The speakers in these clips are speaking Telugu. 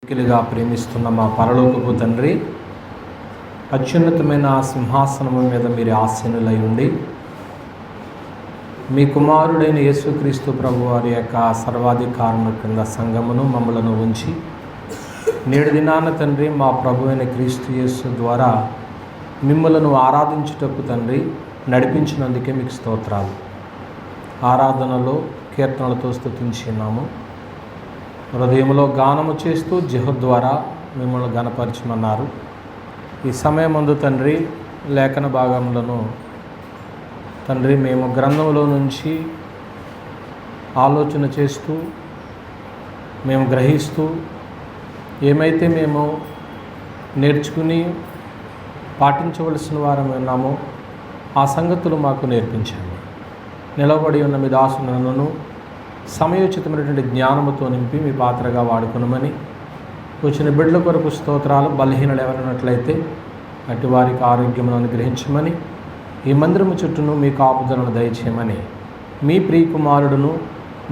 మిక్కిలిగా ప్రేమిస్తున్న మా పరలోకపు తండ్రి, అత్యున్నతమైన సింహాసనము మీద మీరు ఆసీనులై ఉండి మీ కుమారుడైన యేసుక్రీస్తు ప్రభు వారి యొక్క సర్వాధికారము కింద సంఘమును మమ్మలను ఉంచి నేడు దినాన తండ్రి మా ప్రభు అయిన క్రీస్తు యేసు ద్వారా మిమ్మలను ఆరాధించుటకు తండ్రి నడిపించినందుకే మీకు స్తోత్రాలు. ఆరాధనలో కీర్తనలతో స్తుతించినాము. హృదయంలో గానము చేస్తూ జిహ్వ ద్వారా మిమ్మల్ని గణపరచమన్నారు. ఈ సమయమందు తండ్రి లేఖన భాగములను తండ్రి మేము గ్రంథంలో నుంచి ఆలోచన చేస్తూ మేము గ్రహిస్తూ ఏమైతే మేము నేర్చుకుని పాటించవలసిన వారం ఉన్నామో ఆ సంగతులు మాకు నేర్పించండి. నిలబడి ఉన్న మీ దాసులను సమయోచితమైనటువంటి జ్ఞానముతో నింపి మీ పాత్రగా వాడుకునమని, వచ్చిన బిడ్డల కొరకు స్తోత్రాలు. బలహీనలు ఎవరైనట్లయితే అటు వారికి ఆరోగ్యమును అనుగ్రహించమని, ఈ మందిరము చుట్టూను మీ కాపుదలను దయచేయమని మీ ప్రియకుమారుడును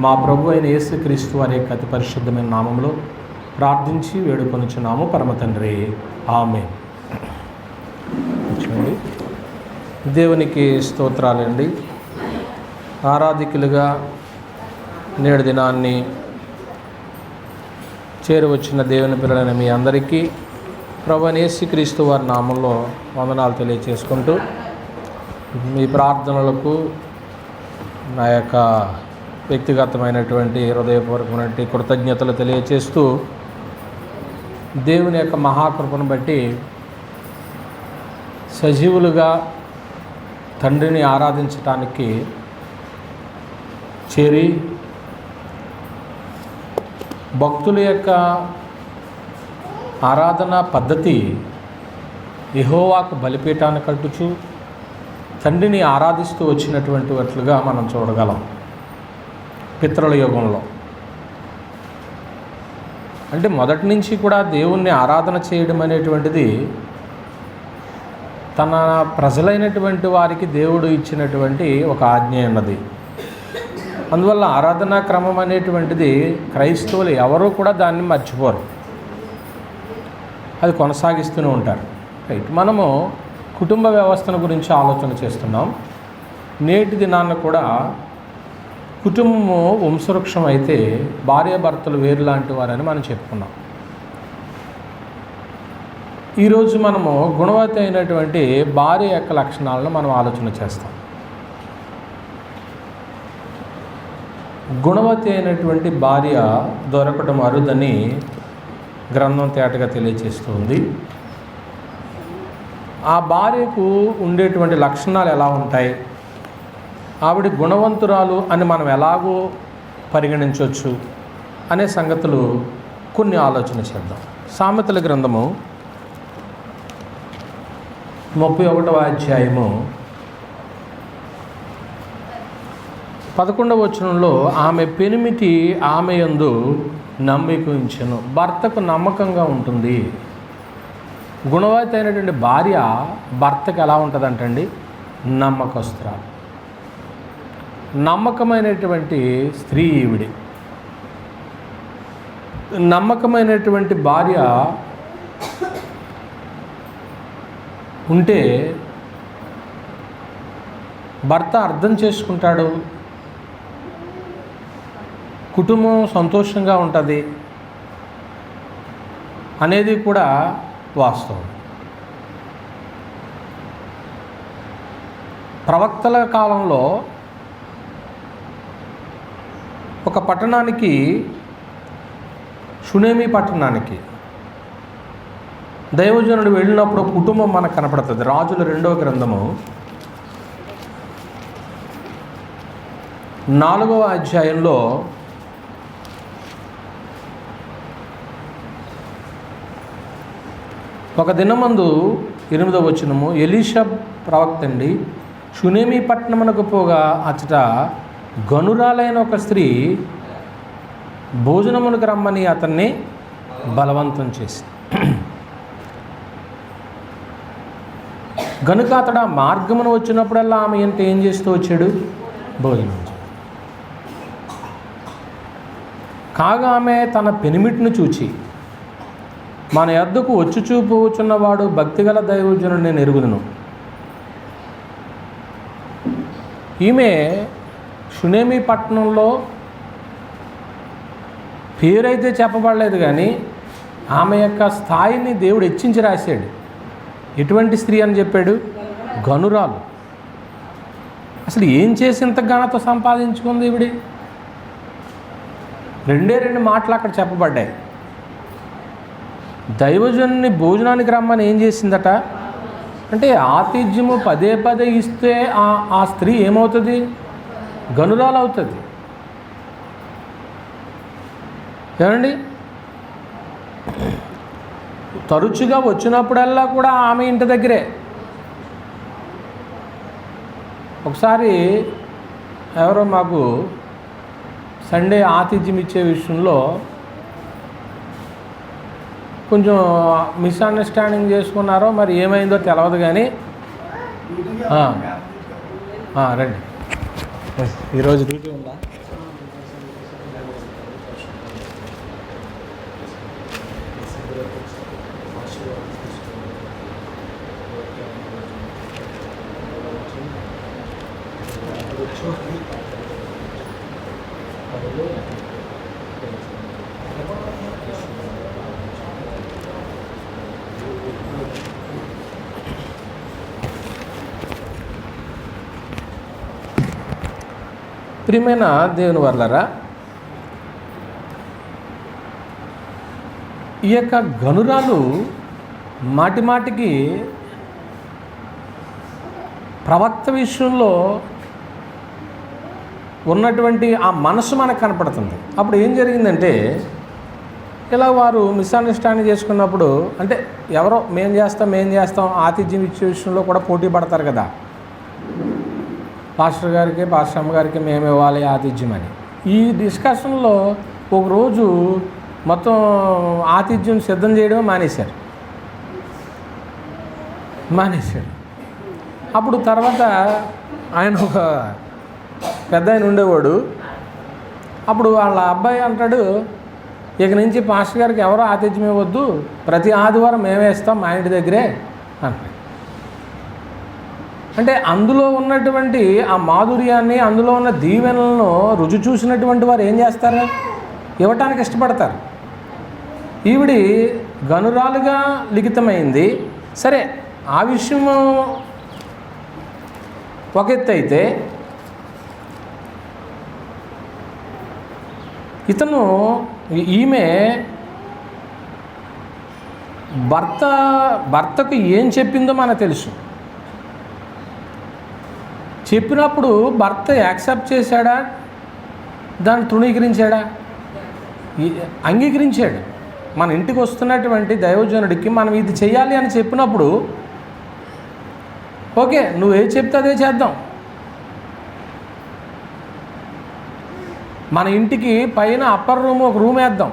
మా ప్రభు అయిన యేసుక్రీస్తు వారి యొక్క అతి పరిశుద్ధమైన నామంలో ప్రార్థించి వేడుకొనుచున్నాము పరమ తండ్రి, ఆమేన్. దేవునికి స్తోత్రాలండి. ఆరాధికులుగా నేడు దినాన్ని చేరువచ్చిన దేవుని పిల్లలైన మీ అందరికీ ప్రభువైన యేసుక్రీస్తు వారి నామంలో వందనాలు తెలియచేసుకుంటూ మీ ప్రార్థనలకు నా యొక్క వ్యక్తిగతమైనటువంటి హృదయపూర్వకమైనటువంటి కృతజ్ఞతలు తెలియచేస్తూ దేవుని యొక్క మహాకృపను బట్టి సజీవులుగా తండ్రిని ఆరాధించటానికి చేరి భక్తుల యొక్క ఆరాధనా పద్ధతి యెహోవాకు బలిపీఠాన్ని కట్టుచు తండ్రిని ఆరాధిస్తూ వచ్చినటువంటి వాటిగా మనం చూడగలం. పితరుల యుగంలో అంటే మొదటి నుంచి కూడా దేవుణ్ణి ఆరాధన చేయడం అనేటువంటిది తన ప్రజలైనటువంటి వారికి దేవుడు ఇచ్చినటువంటి ఒక ఆజ్ఞ ఉన్నది. అందువల్ల ఆరాధనా క్రమం అనేటువంటిది క్రైస్తవులు ఎవరూ కూడా దాన్ని మర్చిపోరు, అది కొనసాగిస్తూనే ఉంటారు. రైట్, మనము కుటుంబ వ్యవస్థను గురించి ఆలోచన చేస్తున్నాం. నేటి దినాన్న కూడా కుటుంబము వంశవృక్షం అయితే భార్యాభర్తలు వేరు లాంటి వారని మనం చెప్పుకున్నాం. ఈరోజు మనము గుణవతి అయినటువంటి భార్య యొక్క లక్షణాలను మనం ఆలోచన చేస్తాం. గుణవతి అయినటువంటి భార్య దొరకటం అరుదని గ్రంథం తేటగా తెలియజేస్తుంది. ఆ భార్యకు ఉండేటువంటి లక్షణాలు ఎలా ఉంటాయి, ఆవిడ గుణవంతురాలు అని మనం ఎలాగో పరిగణించవచ్చు అనే సంగతులు కొన్ని ఆలోచన చేద్దాం. సామెతల గ్రంథము 31వ అధ్యాయము 11వ వచనంలో ఆమె పెనిమిటి ఆమె యందు నమ్మిక ఉంచెను. భర్తకు నమ్మకంగా ఉంటుంది. గుణవతి అయినటువంటి భార్య భర్తకు ఎలా ఉంటుందంటండి? నమ్మకస్తురాలు. నమ్మకమైనటువంటి స్త్రీ ఈవిడి. నమ్మకమైనటువంటి భార్య ఉంటే భర్త అర్థం చేసుకుంటాడు, కుటుంబం సంతోషంగా ఉంటుంది అనేది కూడా వాస్తవం. ప్రవక్తల కాలంలో ఒక పట్టణానికి, షునేమి పట్టణానికి దైవజనుడు వెళ్ళినప్పుడు కుటుంబం మనకు కనపడుతుంది. రాజుల 2వ గ్రంథము 4వ అధ్యాయంలో ఒక దినమందు 8వ వచనము, ఎలీషా ప్రవక్త అండి షునేమి పట్టణమునకు పోగా అచ్చట గనురాలైన ఒక స్త్రీ భోజనమునకు రమ్మని అతన్ని బలవంతం చేసి, గనుక అతడు ఆ మార్గమును వచ్చినప్పుడల్లా ఆమె ఎంత ఏం చేస్తూ వచ్చాడు? భోజనం. కాగా ఆమె తన పెనిమిటిని చూచి మన యొద్దకు వచ్చి చూపుచున్నవాడు భక్తిగల దైవజనుడు నేను ఎరుగుదును. ఈమె షునేమి పట్టణంలో పేరైతే చెప్పబడలేదు, కానీ ఆమె యొక్క స్థాయిని దేవుడు హెచ్చించి రాశాడు. ఎటువంటి స్త్రీ అని చెప్పాడు? గనురాలు. అసలు ఏం చేసి ఇంత ఘనత సంపాదించుకుంది ఈవిడి? రెండు మాటలు అక్కడ చెప్పబడ్డాయి. దైవజనుని భోజనానికి రమ్మని ఏం చేసిందట అంటే, ఆతిథ్యము పదే పదే ఇస్తే ఆ స్త్రీ ఏమవుతుంది? గనురాలు అవుతుంది. ఏమండి, తరచుగా వచ్చినప్పుడల్లా కూడా ఆమె ఇంటి దగ్గరే. ఒకసారి ఎవరో మాకు సండే ఆతిథ్యం ఇచ్చే విషయంలో కొంచెం మిస్అండర్స్టాండింగ్ చేసుకున్నారో మరి ఏమైందో తెలియదు, కానీ రండి. ఈరోజు డ్యూటీ ఉందా? ప్రియమైన దేవుని వర్లరా, ఈ యొక్క గనురాలు మాటిమాటికి ప్రవక్త విషయంలో ఉన్నటువంటి ఆ మనసు మనకు కనపడుతుంది. అప్పుడు ఏం జరిగిందంటే, ఇలా వారు మిస్అండర్స్టాండింగ్ చేసుకున్నప్పుడు, అంటే ఎవరో మేం చేస్తాం ఆతిథ్యం ఇచ్చే విషయంలో కూడా పోటీ పడతారు కదా, పాస్టర్ గారికి పాస్టర్ అమ్మగారికి మేము ఇవ్వాలి ఆతిథ్యం అని. ఈ డిస్కషన్లో ఒకరోజు మొత్తం ఆతిథ్యం సిద్ధం చేయడమే మానేశారు. అప్పుడు తర్వాత ఆయన ఒక పెద్ద ఆయన ఉండేవాడు. అప్పుడు వాళ్ళ అబ్బాయి అంటాడు, ఇక నుంచి పాస్టర్ గారికి ఎవరో ఆతిథ్యం ఇవ్వద్దు, ప్రతి ఆదివారం మేమే ఇస్తాం మా ఇంటి దగ్గరే అంటాడు. అంటే అందులో ఉన్నటువంటి ఆ మాధుర్యాన్ని, అందులో ఉన్న దీవెనలను రుచి చూసినటువంటి వారు ఏం చేస్తారు? ఇవ్వటానికి ఇష్టపడతారు. ఈవిడి గనురాలుగా లిఖితమైంది. సరే, ఆ విషయం ఒక ఎత్తు అయితే, ఈమె భర్తకు ఏం చెప్పిందో మనకు తెలుసు. చెప్పినప్పుడు భర్త యాక్సెప్ట్ చేశాడా, దాన్ని తృణీకరించాడా? అంగీకరించాడు. మన ఇంటికి వస్తున్నటువంటి దైవజనుడికి మనం ఇది చేయాలి అని చెప్పినప్పుడు, ఓకే నువ్వు ఏది చెప్తే అదే చేద్దాం. మన ఇంటికి పైన అప్పర్ రూమ్ ఒక రూమ్ వేద్దాం,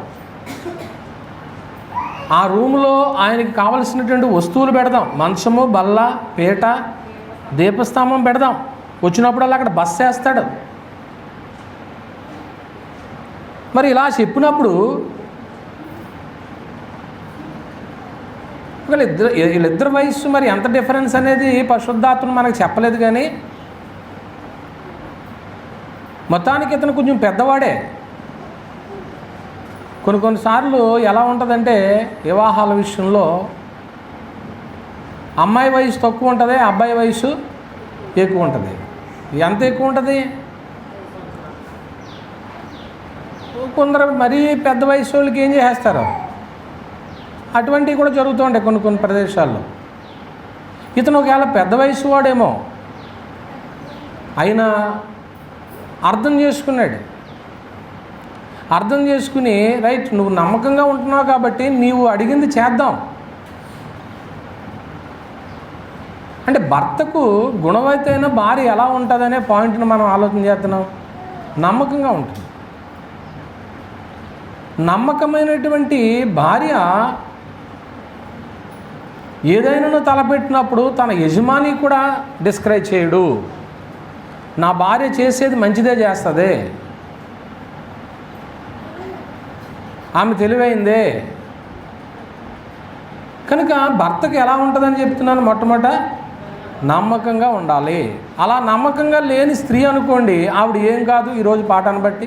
ఆ రూములో ఆయనకి కావలసినటువంటి వస్తువులు పెడదాం, మంచము, బల్ల, పీట, దీపస్తంభం పెడదాం. వచ్చినప్పుడల్లా అక్కడ బస్ వేస్తాడు. మరి ఇలా చెప్పినప్పుడు వీళ్ళిద్దరి వయస్సు మరి ఎంత డిఫరెన్స్ అనేది పరిశుద్ధాత్మ మనకు చెప్పలేదు, కానీ మొత్తానికి ఇతను కొంచెం పెద్దవాడే. కొన్నిసార్లు ఎలా ఉంటుందంటే, వివాహాల విషయంలో అమ్మాయి వయసు తక్కువ ఉంటుంది, అబ్బాయి వయసు ఎక్కువ ఉంటుంది. ఎంత ఎక్కువ ఉంటుంది? కొందరు మరీ పెద్ద వయసు వాళ్ళకి ఏం చేసేస్తారు, అటువంటివి కూడా జరుగుతూ ఉంటాయి కొన్ని ప్రదేశాల్లో. ఇతను ఒకవేళ పెద్ద వయసు వాడేమో అయినా అర్థం చేసుకుని రైట్ నువ్వు నమ్మకంగా ఉంటున్నావు కాబట్టి నీవు అడిగింది చేద్దాం అంటే, భర్తకు గుణవైతైన భార్య ఎలా ఉంటుందనే పాయింట్ని మనం ఆలోచన చేస్తున్నాం. నమ్మకంగా ఉంటుంది. నమ్మకమైనటువంటి భార్య ఏదైనా తలపెట్టినప్పుడు తన యజమాని కూడా డిస్కరేజ్ చేయడు. నా భార్య చేసేది మంచిదే చేస్తుంది, ఆమె తెలివైందే, కనుక భర్తకు ఎలా ఉంటుందని చెప్తున్నాను, మొట్టమొదట నమ్మకంగా ఉండాలి. అలా నమ్మకంగా లేని స్త్రీ అనుకోండి, ఆవిడ ఏం కాదు, ఈరోజు పాఠాన్ని బట్టి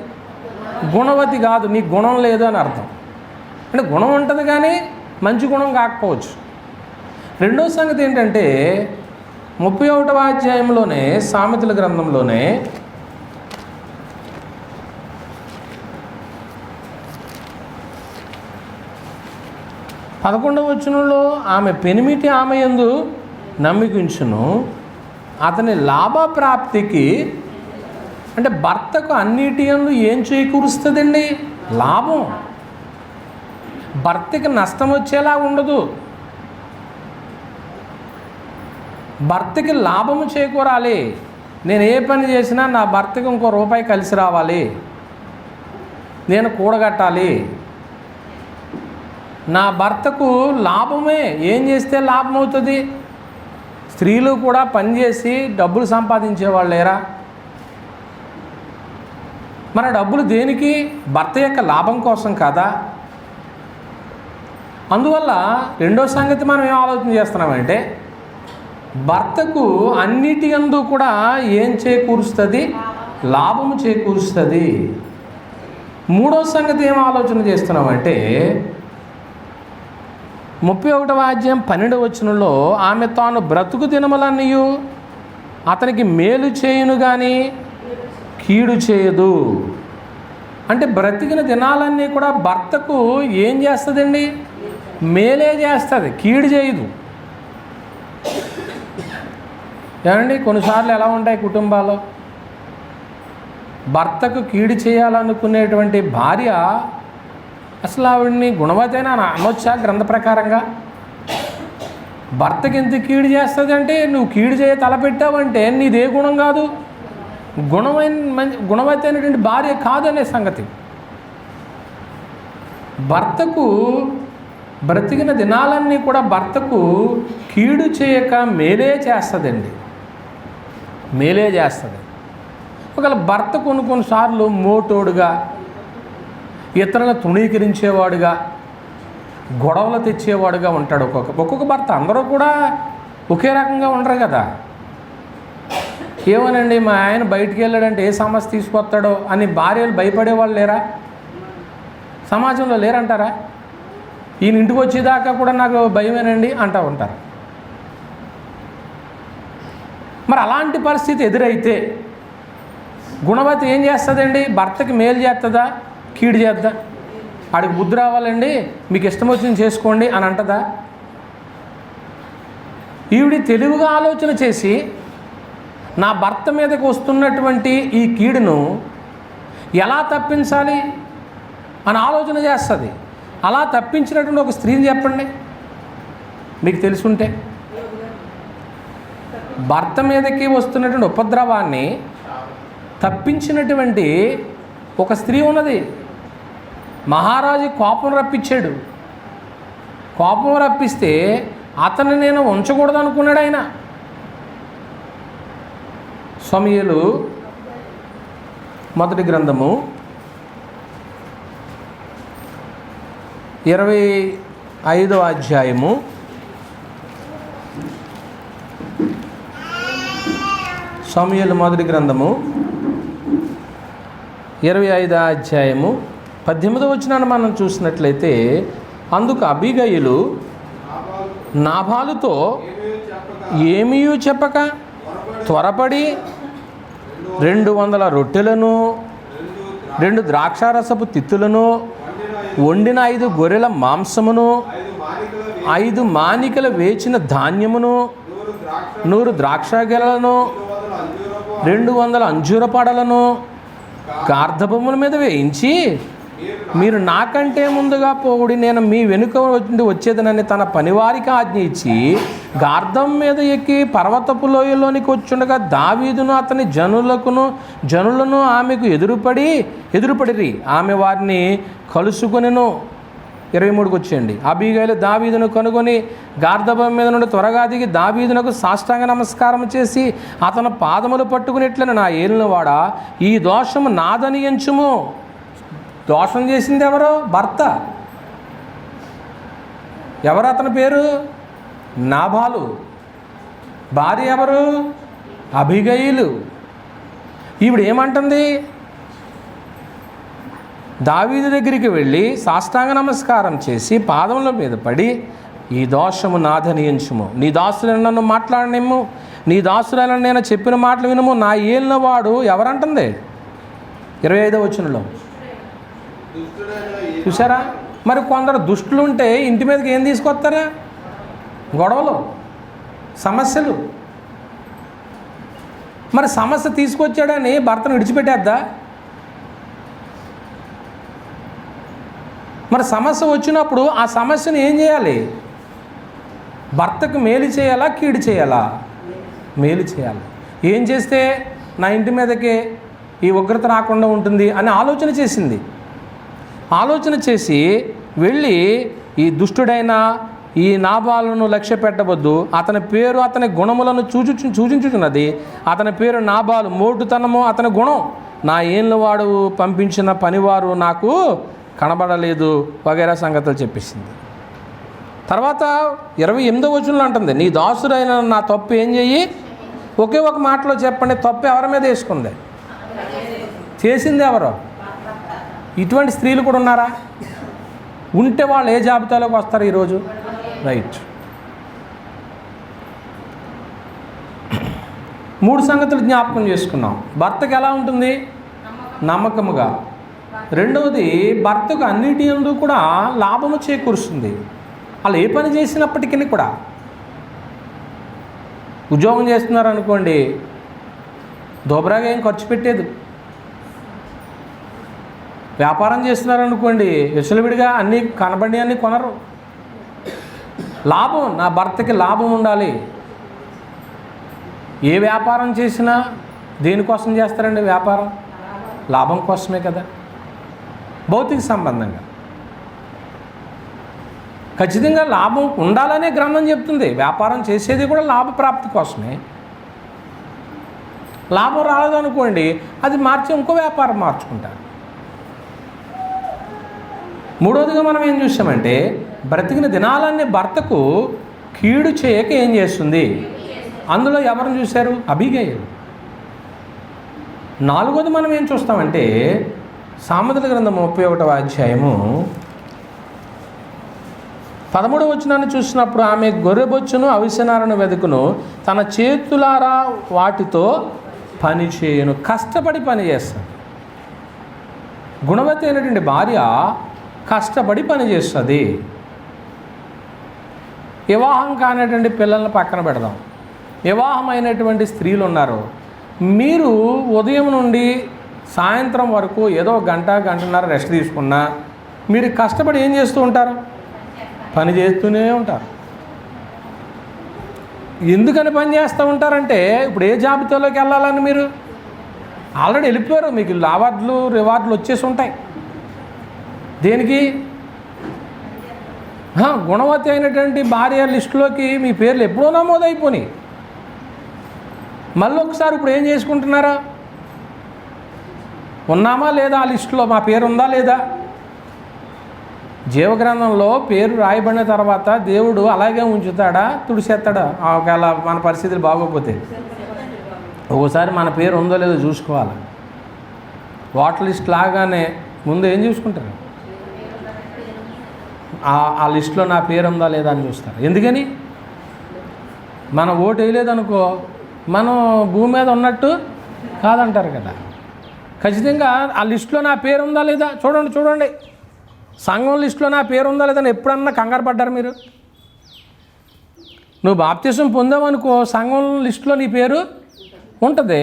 గుణవతి కాదు, నీ గుణం లేదు అని అర్థం. అంటే గుణం ఉంటుంది కానీ మంచి గుణం కాకపోవచ్చు. రెండో సంగతి ఏంటంటే 31వ అధ్యాయంలోనే సామెతల గ్రంథంలోనే 11వ వచనంలో ఆమె పెనిమిటి ఆమె యందు నమ్మికుంచును, అతని లాభప్రాప్తికి, అంటే భర్తకు అన్నిటి యందు ఏం చేకూరుస్తుందండి? లాభం. భర్తకి నష్టం వచ్చేలా ఉండదు, భర్తకి లాభము చేకూరాలి. నేను ఏ పని చేసినా నా భర్తకి ఇంకో రూపాయి కలిసి రావాలి, నేను కూడగట్టాలి, నా భర్తకు లాభమే. ఏం చేస్తే లాభం అవుతుంది? స్త్రీలు కూడా పనిచేసి డబ్బులు సంపాదించేవాళ్ళు లేరా? మన డబ్బులు దేనికి? భర్త యొక్క లాభం కోసం కదా. అందువల్ల రెండో సంగతి మనం ఏం ఆలోచన చేస్తున్నామంటే, భర్తకు అన్నిటి యందు కూడా ఏం చేకూరుస్తుంది? లాభము చేకూరుస్తుంది. మూడో సంగతి ఏం ఆలోచన చేస్తున్నామంటే 31వ అధ్యాయం 12వ వచనంలో ఆమె తాను బ్రతుకు దినములన్నయు అతనికి మేలు చేయును కానీ కీడు చేయదు. అంటే బ్రతికిన దినాలన్నీ కూడా భర్తకు ఏం చేస్తుందండి? మేలే చేస్తుంది, కీడు చేయదు. ఏమండి, కొన్నిసార్లు ఎలా ఉంటాయి కుటుంబాల్లో, భర్తకు కీడు చేయాలనుకునేటువంటి భార్య అసలు ఆవిడ్ని గుణవతైనా అనొచ్చా గ్రంథ ప్రకారంగా? భర్తకి ఎంత కీడు చేస్తుంది అంటే, నువ్వు కీడు చేయ తలపెట్టావంటే నీదే గుణం కాదు, గుణవతి అయినటువంటి భార్య కాదు అనే సంగతి. భర్తకు బ్రతికిన దినాలన్నీ కూడా భర్తకు కీడు చేయక మేలే చేస్తుందండి, మేలే చేస్తుంది. ఒకవేళ భర్త కొన్నిసార్లు మోటోడుగా, ఇతరులను తృణీకరించేవాడుగా, గొడవలు తెచ్చేవాడుగా ఉంటాడు. ఒక్కొక్క భర్త. అందరూ కూడా ఒకే రకంగా ఉండరు కదా. ఏమోనండి, మా ఆయన బయటికి వెళ్ళాడంటే ఏ సమస్య తీసుకొస్తాడో అని భార్యలు భయపడేవాళ్ళు లేరా? సమాజంలో లేరంటారా? ఈయన ఇంటికి వచ్చేదాకా కూడా నాకు భయమేనండి అంటూ ఉంటారు. మరి అలాంటి పరిస్థితి ఎదురైతే గుణవతి ఏం చేస్తుందండి? భర్తకి మేలు చేస్తుందా, కీడు చేద్దా? ఆడికి బుద్ధి రావాలండి, మీకు ఇష్టం వచ్చింది చేసుకోండి అని అంటదా? ఈవిడి తెలివిగా ఆలోచన చేసి నా భర్త మీదకి వస్తున్నటువంటి ఈ కీడును ఎలా తప్పించాలి అని ఆలోచన చేస్తుంది. అలా తప్పించినటువంటి ఒక స్త్రీని చెప్పండి మీకు తెలుసుంటే. భర్త మీదకి వస్తున్నటువంటి ఉపద్రవాన్ని తప్పించినటువంటి ఒక స్త్రీ ఉన్నది. మహారాజు కోపం రప్పించాడు. కోపం రప్పిస్తే అతన్ని నేను ఉంచకూడదు అనుకున్నాడు ఆయన. సమూయేలు మొదటి గ్రంథము 25వ అధ్యాయము 25వ అధ్యాయము 18వ వచనాన్ని మనం చూసినట్లయితే, అందుకు అబీగయీలు నాబాలుతో ఏమీ చెప్పక త్వరపడి 200 రొట్టెలను 2 ద్రాక్షారసపు తిత్తులను వండిన 5 గొర్రెల మాంసమును 5 మానికల వేచిన ధాన్యమును 100 ద్రాక్ష గెలలను 200 అంజూర పడలను గార్ధబొమ్మల మీద వేయించి, మీరు నాకంటే ముందుగా పోవుడి, నేను మీ వెనుక వచ్చేదనని తన పనివారికి ఆజ్ఞ ఇచ్చి గార్ధం మీద ఎక్కి పర్వతపు లోయలోనికి వచ్చుండగా దావీదును అతని జనులను ఆమెకు ఎదురుపడిరి. ఆమె వారిని కలుసుకొనెను. 23కి వచ్చేయండి. అబీగయీలు దావీదును కనుగొని గార్ధబం మీద నుండి త్వరగా దిగి దావీదునకు సాష్టాంగ నమస్కారం చేసి అతని పాదములు పట్టుకునేట్లను, నా ఏలినవాడా, ఈ దోషము నాదని ఎంచుము. దోషం చేసింది ఎవరో? భర్త. ఎవరు అతని పేరు? నాబాలు. భార్య ఎవరు? అబిగయిలు. ఈవిడ ఏమంటుంది? దావీదు దగ్గరికి వెళ్ళి సాష్టాంగ నమస్కారం చేసి పాదముల మీద పడి, ఈ దోషము నాదని ఎంచుము, నీ దాసులను నన్ను మాట్లాడనిమ్ము, నీ దాసులను నేను చెప్పిన మాటలు వినుము, నా ఏలిన వాడు ఎవరంటుంది? 25వ వచనంలో చూసారా? మరి కొందరు దుష్టులు ఉంటే ఇంటి మీదకి ఏం తీసుకొస్తారా? గొడవలు, సమస్యలు. మరి సమస్య తీసుకొచ్చాడని భర్తను విడిచిపెట్టేద్దా? మరి సమస్య వచ్చినప్పుడు ఆ సమస్యను ఏం చేయాలి? భర్తకు మేలు చేయాలా, కీడు చేయాలా? మేలు చేయాలి. ఏం చేస్తే నా ఇంటి మీదకి ఈ ఉగ్రత రాకుండా ఉంటుంది అని ఆలోచన చేసింది. ఆలోచన చేసి వెళ్ళి ఈ దుష్టుడైన ఈ నాబాలును లక్ష్య పెట్టవద్దు, అతని పేరు అతని గుణములను సూచించుచున్నది. అతని పేరు నాబాలు, మోటుతనము అతని గుణం. నా ఏళ్ళవాడు పంపించిన పనివారు నాకు కనబడలేదు వగైరా సంగతులు చెప్పేసింది. తర్వాత 28వ వచనంలో అంటుంది, నీ దాసుడైన నా తప్పు ఏం చెయ్యి? ఒకే ఒక మాటలో చెప్పండి, తప్పు ఎవరి మీద వేసుకుంది? చేసింది ఎవరో? ఇటువంటి స్త్రీలు కూడా ఉన్నారా? ఉంటే వాళ్ళు ఏ జాబితాలోకి వస్తారు ఈరోజు? రైట్. 3 సంగతులు జ్ఞాపకం చేసుకున్నాం. భర్తకు ఎలా ఉంటుంది? నమ్మకముగా. రెండవది, భర్తకు అన్నిటి యందు కూడా లాభము చేకూరుస్తుంది. వాళ్ళు ఏ పని చేసినప్పటికీ కూడా. ఉద్యోగం చేస్తున్నారు అనుకోండి, దోబరాగా ఏం ఖర్చు పెట్టేది. వ్యాపారం చేస్తున్నారనుకోండి, విచ్చలవిడిగా అన్నీ కనబడి అన్నీ కొనరు. లాభం, నా భర్తకి లాభం ఉండాలి. ఏ వ్యాపారం చేసినా దేనికోసం చేస్తారండి? వ్యాపారం లాభం కోసమే కదా, భౌతిక సంబంధంగా. ఖచ్చితంగా లాభం ఉండాలనే గ్రంథం చెప్తుంది. వ్యాపారం చేసేది కూడా లాభప్రాప్తి కోసమే. లాభం రాలేదనుకోండి, అది మార్చి ఇంకో వ్యాపారం మార్చుకుంటారు. మూడవదిగా మనం ఏం చూసామంటే, బ్రతికిన దినాలన్నీ భర్తకు కీడు చేయక ఏం చేస్తుంది? అందులో ఎవరిని చూశారు? అబిగయిలు. నాలుగోది మనం ఏం చూస్తామంటే, సామెతల గ్రంథం 31వ అధ్యాయము 13వ వచనాన్ని చూసినప్పుడు, ఆమె గొర్రెబొచ్చును అవిసెనారను వెతుకును, తన చేతులారా వాటితో పని చేయను. కష్టపడి పని చేస్తాడు. గుణవతి అయినటువంటి భార్య కష్టపడి పని చేస్తుంది. వివాహం కానటువంటి పిల్లల్ని పక్కన పెడదాం. వివాహం అయినటువంటి స్త్రీలు ఉన్నారు. మీరు ఉదయం నుండి సాయంత్రం వరకు ఏదో గంటన్నర రెస్ట్ తీసుకున్నా, మీరు కష్టపడి ఏం చేస్తూ ఉంటారు? పని చేస్తూనే ఉంటారు. ఎందుకని పని చేస్తూ ఉంటారంటే, ఇప్పుడు ఏ జాబితాలోకి వెళ్ళాలని మీరు ఆల్రెడీ వెళ్ళిపోయారు. మీకు రివార్డులు వచ్చేసి ఉంటాయి. దేనికి? గుణవతి అయినటువంటి భార్య లిస్టులోకి మీ పేర్లు ఎప్పుడో నమోదైపోయినాయి. మళ్ళీ ఒకసారి ఇప్పుడు ఏం చేసుకుంటున్నారా? ఉన్నామా లేదా? ఆ లిస్టులో మా పేరు ఉందా లేదా? జీవగ్రంథంలో పేరు రాయబడిన తర్వాత దేవుడు అలాగే ఉంచుతాడా, తుడిసేస్తాడా? ఒకవేళ మన పరిస్థితులు బాగోకపోతే ఒకసారి మన పేరు ఉందో లేదో చూసుకోవాలి. ఓటర్ లిస్ట్ లాగానే ముందు ఏం చూసుకుంటారు? ఆ లిస్టులో నా పేరు ఉందా లేదా అని చూస్తారు. ఎందుకని? మనం ఓటు వేయలేదనుకో, మనం భూమి మీద ఉన్నట్టు కాదంటారు కదా. ఖచ్చితంగా ఆ లిస్టులో నా పేరు ఉందా లేదా చూడండి. సంఘం లిస్టులో నా పేరు ఉందా లేదా అని ఎప్పుడన్నా కంగారు పడ్డారు మీరు? నువ్వు బాప్తిసం పొందావనుకో, సంఘం లిస్టులో నీ పేరు ఉంటుంది.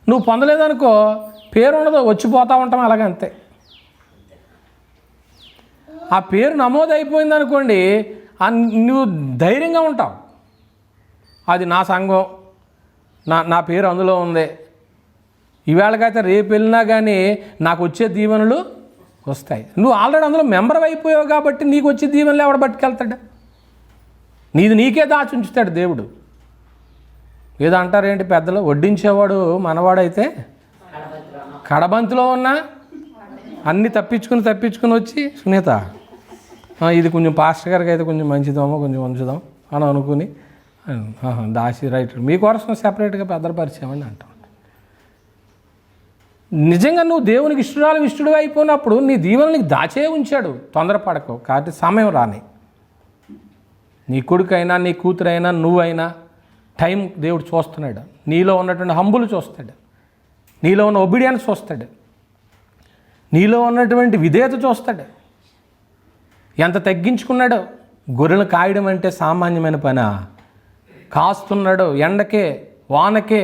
నువ్వు పొందలేదనుకో, పేరు ఉండదు, వచ్చిపోతూ ఉంటాం అలాగంతే. ఆ పేరు నమోదైపోయింది అనుకోండి, నువ్వు ధైర్యంగా ఉంటావు. అది నా సంఘం, నా పేరు అందులో ఉంది. ఈవేళకైతే రేపు వెళ్ళినా కానీ నాకు వచ్చే దీవెనలు వస్తాయి. నువ్వు ఆల్రెడీ అందులో మెంబర్ అయిపోయావు కాబట్టి నీకు వచ్చే దీవెనలు ఎవడ పట్టుకెళ్తాడు? నీకే దాచి ఉంచుతాడు దేవుడు. ఏదో అంటారేంటి పెద్దలు, వడ్డించేవాడు మనవాడైతే కడబంతిలో ఉన్నా అన్నీ తప్పించుకుని వచ్చి, సునీత ఇది కొంచెం పాస్టర్ గారికి అయితే కొంచెం మంచిదామో కొంచెం ఉంచుదాం అని అనుకుని దాసి రైట్ మీకోసం సెపరేట్గా భద్రపరిచామని అంటాం. నిజంగా నువ్వు దేవునికి ఇష్టడు అయిపోయినప్పుడు నీ దీవెనలు నీకు దాచే ఉంచాడు. తొందరపడకు, కాబట్టి సమయం రాని. నీ కొడుకైనా నీ కూతురైనా నువ్వైనా టైం దేవుడు చూస్తున్నాడు. నీలో ఉన్నటువంటి హంబులు చూస్తాడు, నీలో ఉన్న ఒబీడియన్స్ చూస్తాడు, నీలో ఉన్నటువంటి విధేయత చూస్తాడు. ఎంత తగ్గించుకున్నాడో. గొర్రెలు కాయడం అంటే సామాన్యమైన పనా? కాస్తున్నాడు, ఎండకే వానకే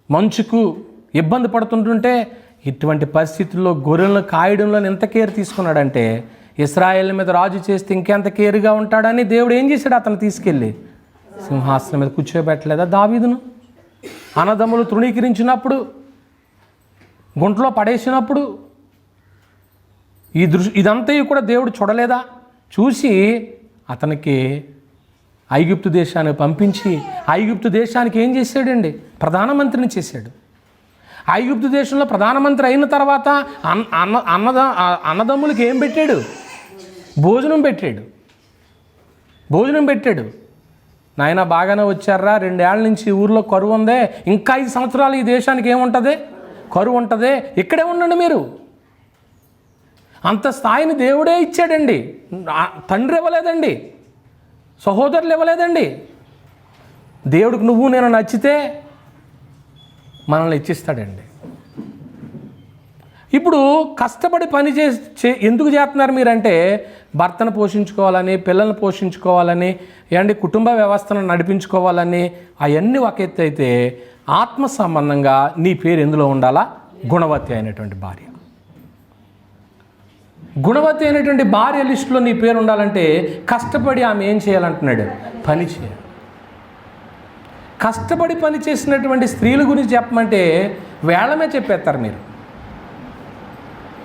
మంచుకు ఇబ్బంది పడుతుంటుంటే ఇటువంటి పరిస్థితుల్లో గొర్రెలను కాయడంలో ఎంత కేర్ తీసుకున్నాడంటే, ఇశ్రాయేల్ మీద రాజు చేస్తే ఇంకెంత కేర్గా ఉంటాడని దేవుడు ఏం చేశాడు? అతను తీసుకెళ్ళి సింహాసనం మీద కూర్చోబెట్టలేదా దావీదును? అన్నదమ్ములు తృణీకరించినప్పుడు, గుంటలో పడేసినప్పుడు ఇదంతా కూడా దేవుడు చూడలేదా? చూసి అతనికి ఐగుప్తు దేశానికి పంపించి ఐగుప్తు దేశానికి ఏం చేశాడండి? ప్రధానమంత్రిని చేశాడు. ఐగుప్తు దేశంలో ప్రధానమంత్రి అయిన తర్వాత అన్నదమ్ములకి ఏం పెట్టాడు? భోజనం పెట్టాడు. నాయన బాగానే వచ్చారా, 2 ఏళ్ల నుంచి ఊర్లో కరువు ఉందే, ఇంకా 5 సంవత్సరాలు ఈ దేశానికి ఏముంటుంది? కరువు ఉంటుంది, ఇక్కడే ఉండండి మీరు. అంత స్థాయిని దేవుడే ఇచ్చాడండి. తండ్రి ఇవ్వలేదండి, సహోదరులు ఇవ్వలేదండి. దేవుడికి నువ్వు నేను నచ్చితే మనల్ని ఇచ్చిస్తాడండి. ఇప్పుడు కష్టపడి పని ఎందుకు చేస్తున్నారు మీరంటే, భర్తను పోషించుకోవాలని, పిల్లల్ని పోషించుకోవాలని, ఏమండి కుటుంబ వ్యవస్థను నడిపించుకోవాలని, అవన్నీ ఒక ఎత్తు అయితే, ఆత్మ సంబంధంగా నీ పేరు ఎందులో ఉండాలా? గుణవతి అయినటువంటి భార్య. గుణవతి అయినటువంటి భార్య లిస్టులో నీ పేరు ఉండాలంటే కష్టపడి ఆమె ఏం చేయాలంటున్నాడు? పని చేయాలి. కష్టపడి పని చేసినటువంటి స్త్రీల గురించి చెప్పమంటే వేళమే చెప్పేస్తారు మీరు.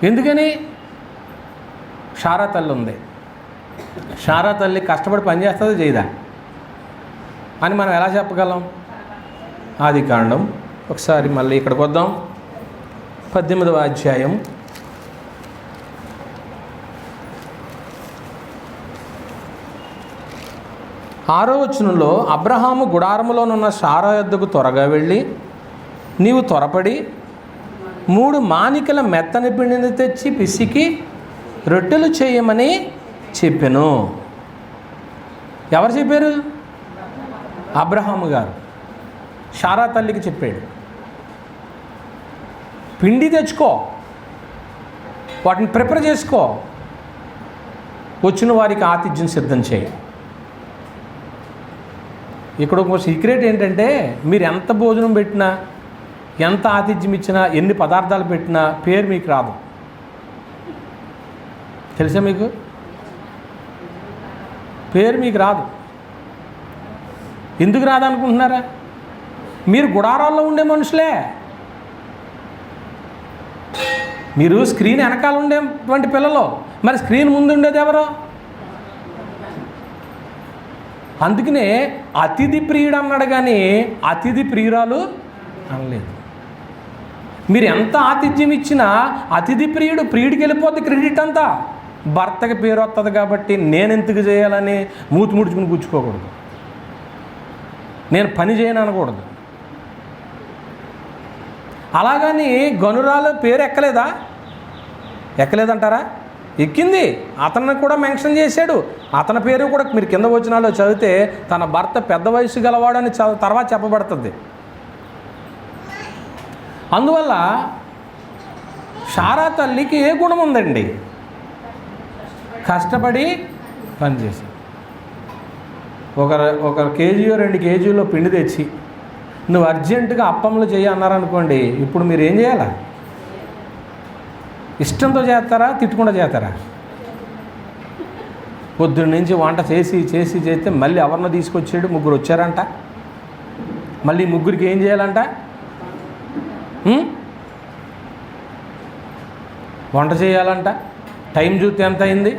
ఎందుకని? శారా తల్లి ఉంది. శారా తల్లి కష్టపడి పని చేస్తుందో చేయదా అని మనం ఎలా చెప్పగలం? ఆదికాండం ఒకసారి మళ్ళీ ఇక్కడికి వద్దాం. 18వ అధ్యాయం 6వ వచనంలో, అబ్రహాము గుడారములోనున్న శారా యొద్దకు త్వరగా వెళ్ళి, నీవు త్వరపడి 3 మానికల మెత్తని పిండిని తెచ్చి పిసికి రొట్టెలు చేయమని చెప్పెను. ఎవరు చెప్పారు? అబ్రహాము గారు శారా తల్లికి చెప్పాడు. పిండి తెచ్చుకో, వాటిని ప్రిపేర్ చేసుకో, వచ్చిన వారికి ఆతిథ్యం సిద్ధం చేయి. ఇక్కడ ఒక సీక్రెట్ ఏంటంటే, మీరు ఎంత భోజనం పెట్టినా, ఎంత ఆతిథ్యం ఇచ్చినా, ఎన్ని పదార్థాలు పెట్టినా పేరు మీకు రాదు. తెలుసా మీకు? పేరు మీకు రాదు. ఎందుకు రాదనుకుంటున్నారా? మీరు గుడారాల్లో ఉండే మనుషులే. మీరు స్క్రీన్ వెనకాల ఉండేటువంటి పిల్లలు, మరి స్క్రీన్ ముందు ఉండేది ఎవరు? అందుకనే అతిథి ప్రియుడు అన్నాడు కానీ అతిథి ప్రియురాలు అనలేదు. మీరు ఎంత ఆతిథ్యం ఇచ్చినా అతిథి ప్రియుడికి వెళ్ళిపోద్ది క్రెడిట్ అంతా. భర్తకి పేరు వస్తుంది కాబట్టి నేను ఎందుకు చేయాలని మూతి ముడుచుకుని కూర్చుకోకూడదు, నేను పని చేయను అనకూడదు. అలాగని గనురాలు పేరు ఎక్కలేదంటారా? ఎక్కింది. అతన్ని కూడా మెన్షన్ చేశాడు. అతని పేరు కూడా మీరు కింద వచనాల్లో చదివితే తన భర్త పెద్ద వయసు గలవాడని తర్వాత చెప్పబడుతుంది. అందువల్ల శారా తల్లికి ఏ గుణం ఉందండి? కష్టపడి పనిచేసి ఒక కేజీ 2 కేజీలో పిండి తెచ్చి నువ్వు అర్జెంటుగా అప్పంలో చేయి అన్నారనుకోండి, ఇప్పుడు మీరు ఏం చేయాలా? ఇష్టంతో చేస్తారా, తిట్టకుండా చేస్తారా? పొద్దున్న నుంచి వంట చేస్తే మళ్ళీ ఎవరినో తీసుకొచ్చాడు, 3 వచ్చారంట, మళ్ళీ 3కి ఏం చేయాలంట? వంట చేయాలంట. టైం చూస్తే ఎంత అయింది?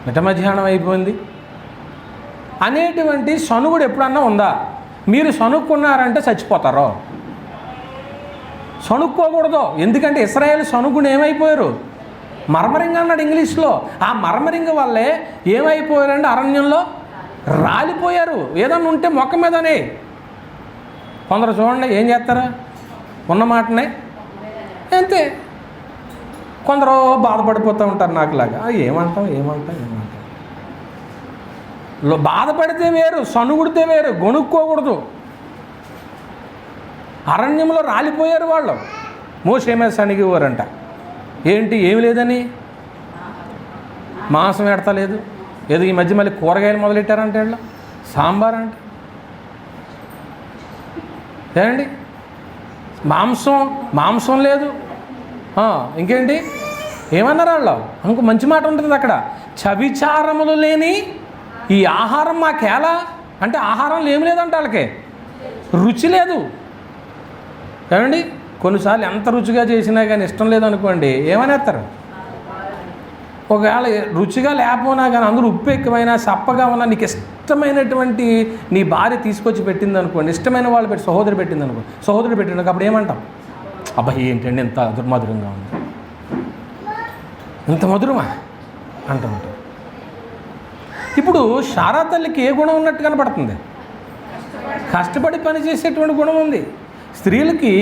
మిట్ట మధ్యాహ్నం అయిపోయింది అనేటువంటి సనుగుడు ఎప్పుడన్నా ఉందా? మీరు సనుక్కున్నారంటే చచ్చిపోతారో. సణుక్కోకూడదు. ఎందుకంటే ఇశ్రాయేలు సణుగుని ఏమైపోయారు? మర్మరింగ అన్నాడు ఇంగ్లీష్లో. ఆ మర్మరింగ వల్లే ఏమైపోయారంటే అరణ్యంలో రాలిపోయారు. ఏదన్నా ఉంటే మొక్క మీదనే. కొందరు చూడండి ఏం చేస్తారు, ఉన్న మాటనే అంతే. కొందరు బాధపడిపోతూ ఉంటారు నాకులాగా. ఏమంటాం బాధపడితే వేరు, సనుగుడితే వేరు. గొనుక్కోకూడదు. అరణ్యంలో రాలిపోయారు వాళ్ళు. మోషే మీద సణిగేవారంట. ఏంటి, ఏమి లేదని, మాంసం ఎడతలేదు. ఏదో ఈ మధ్య మళ్ళీ కూరగాయలు మొదలెట్టారంటే వీళ్ళు, సాంబార్ అంటే ఏమండి, మాంసం లేదు. ఇంకేంటి ఏమన్నారు వాళ్ళు? ఇంకో మంచి మాట ఉంటుంది అక్కడ, చవిచారములు లేని ఈ ఆహారం మాకేలా అంటే ఆహారంలో ఏమి లేదంటే వాళ్ళకి రుచి లేదు. ఏమండి, కొన్నిసార్లు ఎంత రుచిగా చేసినా కానీ ఇష్టం లేదనుకోండి ఏమనేస్తారు. ఒకవేళ రుచిగా లేకపోయినా కానీ అందరూ ఉప్పు ఎక్కువైనా చప్పగా ఉన్నా నీకు ఇష్టమైనటువంటి నీ భార్య తీసుకొచ్చి పెట్టింది అనుకోండి, ఇష్టమైన వాళ్ళు పెట్టి సహోదరు పెట్టింది అనుకోండి, సహోదరు పెట్టింది అప్పుడు ఏమంటాం? అబ్బాయి ఏంటండి ఇంత దుర్మధురంగా ఉంది, ఇంత మధురమా అంటూ ఉంటాం. ఇప్పుడు శారా తల్లికి ఏ గుణం ఉన్నట్టు కనపడుతుంది? కష్టపడి పని చేసేటువంటి గుణం ఉంది. స్త్రీలకి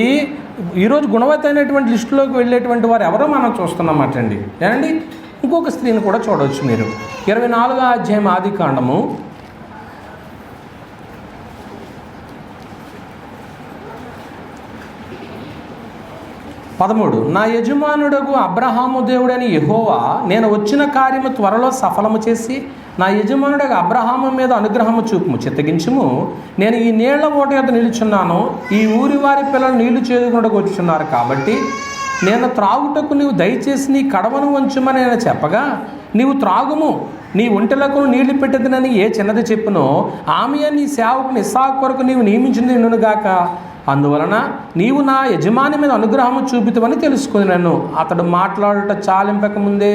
ఈరోజు గుణవతి అయినటువంటి లిస్టులోకి వెళ్ళేటువంటి వారు ఎవరో మనం చూస్తున్నామాట అండి. ఏమండి, ఇంకొక స్త్రీని కూడా చూడవచ్చు మీరు. 24వ అధ్యాయం ఆదికాండము 13. నా యజమానుడగు అబ్రహాము దేవుడని యెహోవా నేను వచ్చిన కార్యము త్వరలో సఫలము చేసి నా యజమానుడగు అబ్రహాము మీద అనుగ్రహము చూపుము, చిత్తగించుము. నేను ఈ నీళ్ల ఓట యొద్ద నిలుచున్నాను. ఈ ఊరి వారి పిల్లలు నీళ్లు చేదుకుంటూ వచ్చున్నారు కాబట్టి నేను త్రాగుటకు నీవు దయచేసి నీ కడవను వంచుమని నేను చెప్పగా నీవు త్రాగుము, నీ ఒంటెలకు నీళ్లు పెట్టేదనని ఏ చిన్నది చెప్పునో ఆమె నీ సేవకుని ఇస్సాకు కొరకు నీవు నియమించింది నిన్నుగాక. అందువలన నీవు నా యజమాని మీద అనుగ్రహము చూపితవని తెలుసుకున్నాను. అతడు మాట్లాడుట చాలింపక ముందే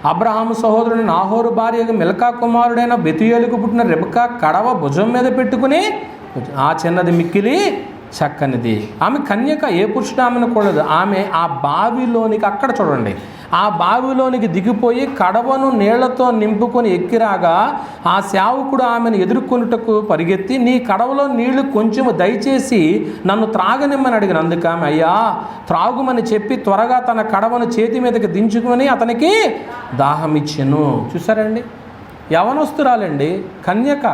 అబ్రహాము సహోదరుని నాహోరు భార్య మిల్కా కుమారుడైన బెతుయేలుకు పుట్టిన రెబెకా కడవ భుజం మీద పెట్టుకుని, ఆ చిన్నది మిక్కిలి చక్కనిది, ఆమె కన్యక, ఏ పురుషుడు ఆమెను కూడదు. ఆమె ఆ బావిలోనికి, అక్కడ చూడండి, ఆ బావిలోనికి దిగిపోయి కడవను నీళ్లతో నింపుకొని ఎక్కిరాగా ఆ సేవకుడు ఆమెను ఎదుర్కొనుటకు పరిగెత్తి నీ కడవలో నీళ్లు కొంచెము దయచేసి నన్ను త్రాగనిమ్మని అడిగిన. అందుకు ఆమె అయ్యా త్రాగుమని చెప్పి త్వరగా తన కడవను చేతి మీదకి దించుకొని అతనికి దాహం ఇచ్చెను. చూసారండి, యవనస్తురాలండి, కన్యక,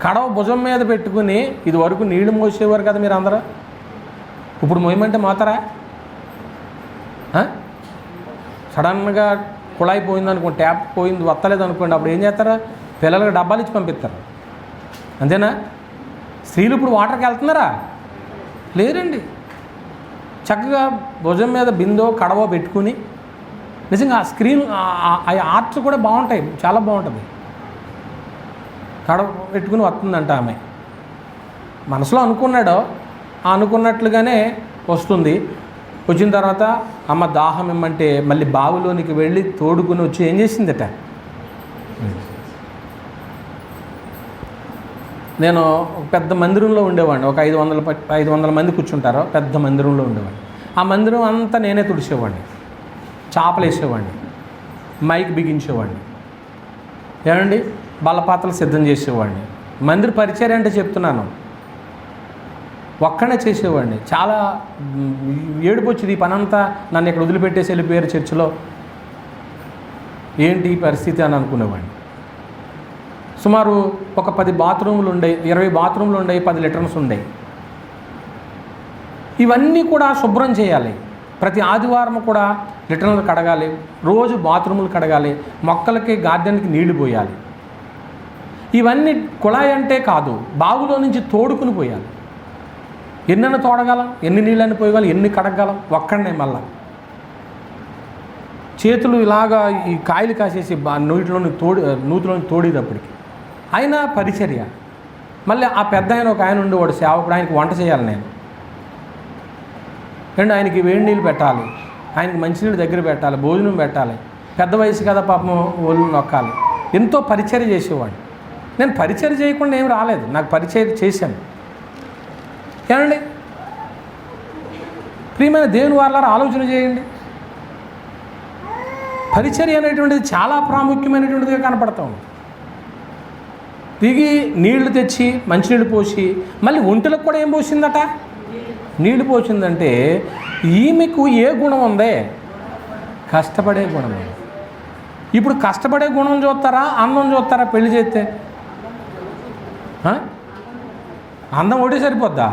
కడవ భుజం మీద పెట్టుకుని, ఇది వరకు నీళ్లు మోసేవారు కదా మీరు అందరూ, ఇప్పుడు మోయమంటే మోతారా? సడన్గా కుళాయి పోయిందనుకో, ట్యాప్ పోయింది, వత్తలేదు అనుకోండి, అప్పుడు ఏం చేస్తారా? పిల్లలకు డబ్బాలు ఇచ్చి పంపిస్తారు, అంతేనా? స్త్రీలు ఇప్పుడు వాటర్కి వెళ్తున్నారా? లేరండి. చక్కగా భుజం మీద బిందో కడవో పెట్టుకుని, నిజంగా ఆ స్క్రీన్ ఆ ఆర్ట్స్ కూడా బాగుంటాయి, చాలా బాగుంటుంది. కడవ పెట్టుకుని వస్తుందంట ఆమె. మనసులో అనుకున్నాడో అనుకున్నట్లుగానే వస్తుంది. వచ్చిన తర్వాత అమ్మ దాహం ఇమ్మంటే మళ్ళీ బావిలోనికి వెళ్ళి తోడుకుని వచ్చి ఏం చేసిందట? నేను పెద్ద మందిరంలో ఉండేవాడిని, ఒక 500 మంది కూర్చుంటారో పెద్ద మందిరంలో ఉండేవాడిని. ఆ మందిరం అంతా నేనే తుడిచేవాడిని, చాపలు వేసేవాడిని, మైక్ బిగించేవాడిని, ఏమండి బలపాత్రలు సిద్ధం చేసేవాడిని. మందిర పరిచర్య అంటే చెప్తున్నాను, ఒక్కనే చేసేవాడిని. చాలా ఏడుపు వచ్చేది, ఈ పనంతా నన్ను ఇక్కడ వదిలిపెట్టేసి వెళ్ళిపోయారు చర్చిలో, ఏంటి ఈ పరిస్థితి అని అనుకునేవాడిని. సుమారు ఒక 10 బాత్రూములు ఉండేవి, 20 బాత్రూములు ఉండేవి, 10 లిటర్స్ ఉండేవి. ఇవన్నీ కూడా శుభ్రం చేయాలి. ప్రతి ఆదివారం కూడా లిటర్లు కడగాలి, రోజు బాత్రూములు కడగాలి, మొక్కలకి గార్డెన్కి నీళ్లు పోయాలి. ఇవన్నీ కుళాయి అంటే కాదు, బావులో నుంచి తోడుకుని పోయాలి. ఎన్నెన్న తోడగలం, ఎన్ని నీళ్ళని పోయగలం, ఎన్ని కడగలం, ఒక్కడనే. మళ్ళా చేతులు ఇలాగా ఈ కాయలు కాసేసి నూతిలోని తోడేటప్పటికి ఆయన పరిచర్య. మళ్ళీ ఆ పెద్ద ఆయన ఒక ఆయన ఉండేవాడు సేవకుడు, ఆయనకి వంట చేయాలి నేను, అండ్ ఆయనకి వేడి నీళ్ళు పెట్టాలి, ఆయనకి మంచినీళ్ళు దగ్గర పెట్టాలి, భోజనం పెట్టాలి. పెద్ద వయసు కదా పాపం, ఒళ్ళు నొక్కాలి. ఎంతో పరిచర్య చేసేవాడు. నేను పరిచర్య చేయకుండా ఏం రాలేదు, నాకు పరిచర్య చేశాను. ఏమండి ప్రియమైన దేవుని వారలారా ఆలోచన చేయండి. పరిచర్య అనేటువంటిది చాలా ప్రాముఖ్యమైనటువంటిదిగా కనపడతాం. దిగి నీళ్లు తెచ్చి మంచినీళ్ళు పోసి మళ్ళీ ఒంటిలకు కూడా ఏం పోసిందట? నీళ్లు పోసిందంటే ఈమెకు ఏ గుణం ఉందే? కష్టపడే గుణం. ఇప్పుడు కష్టపడే గుణం చూస్తారా, అందం చూస్తారా? పెళ్లి చేస్తే అందం ఒకటి సరిపోద్దా?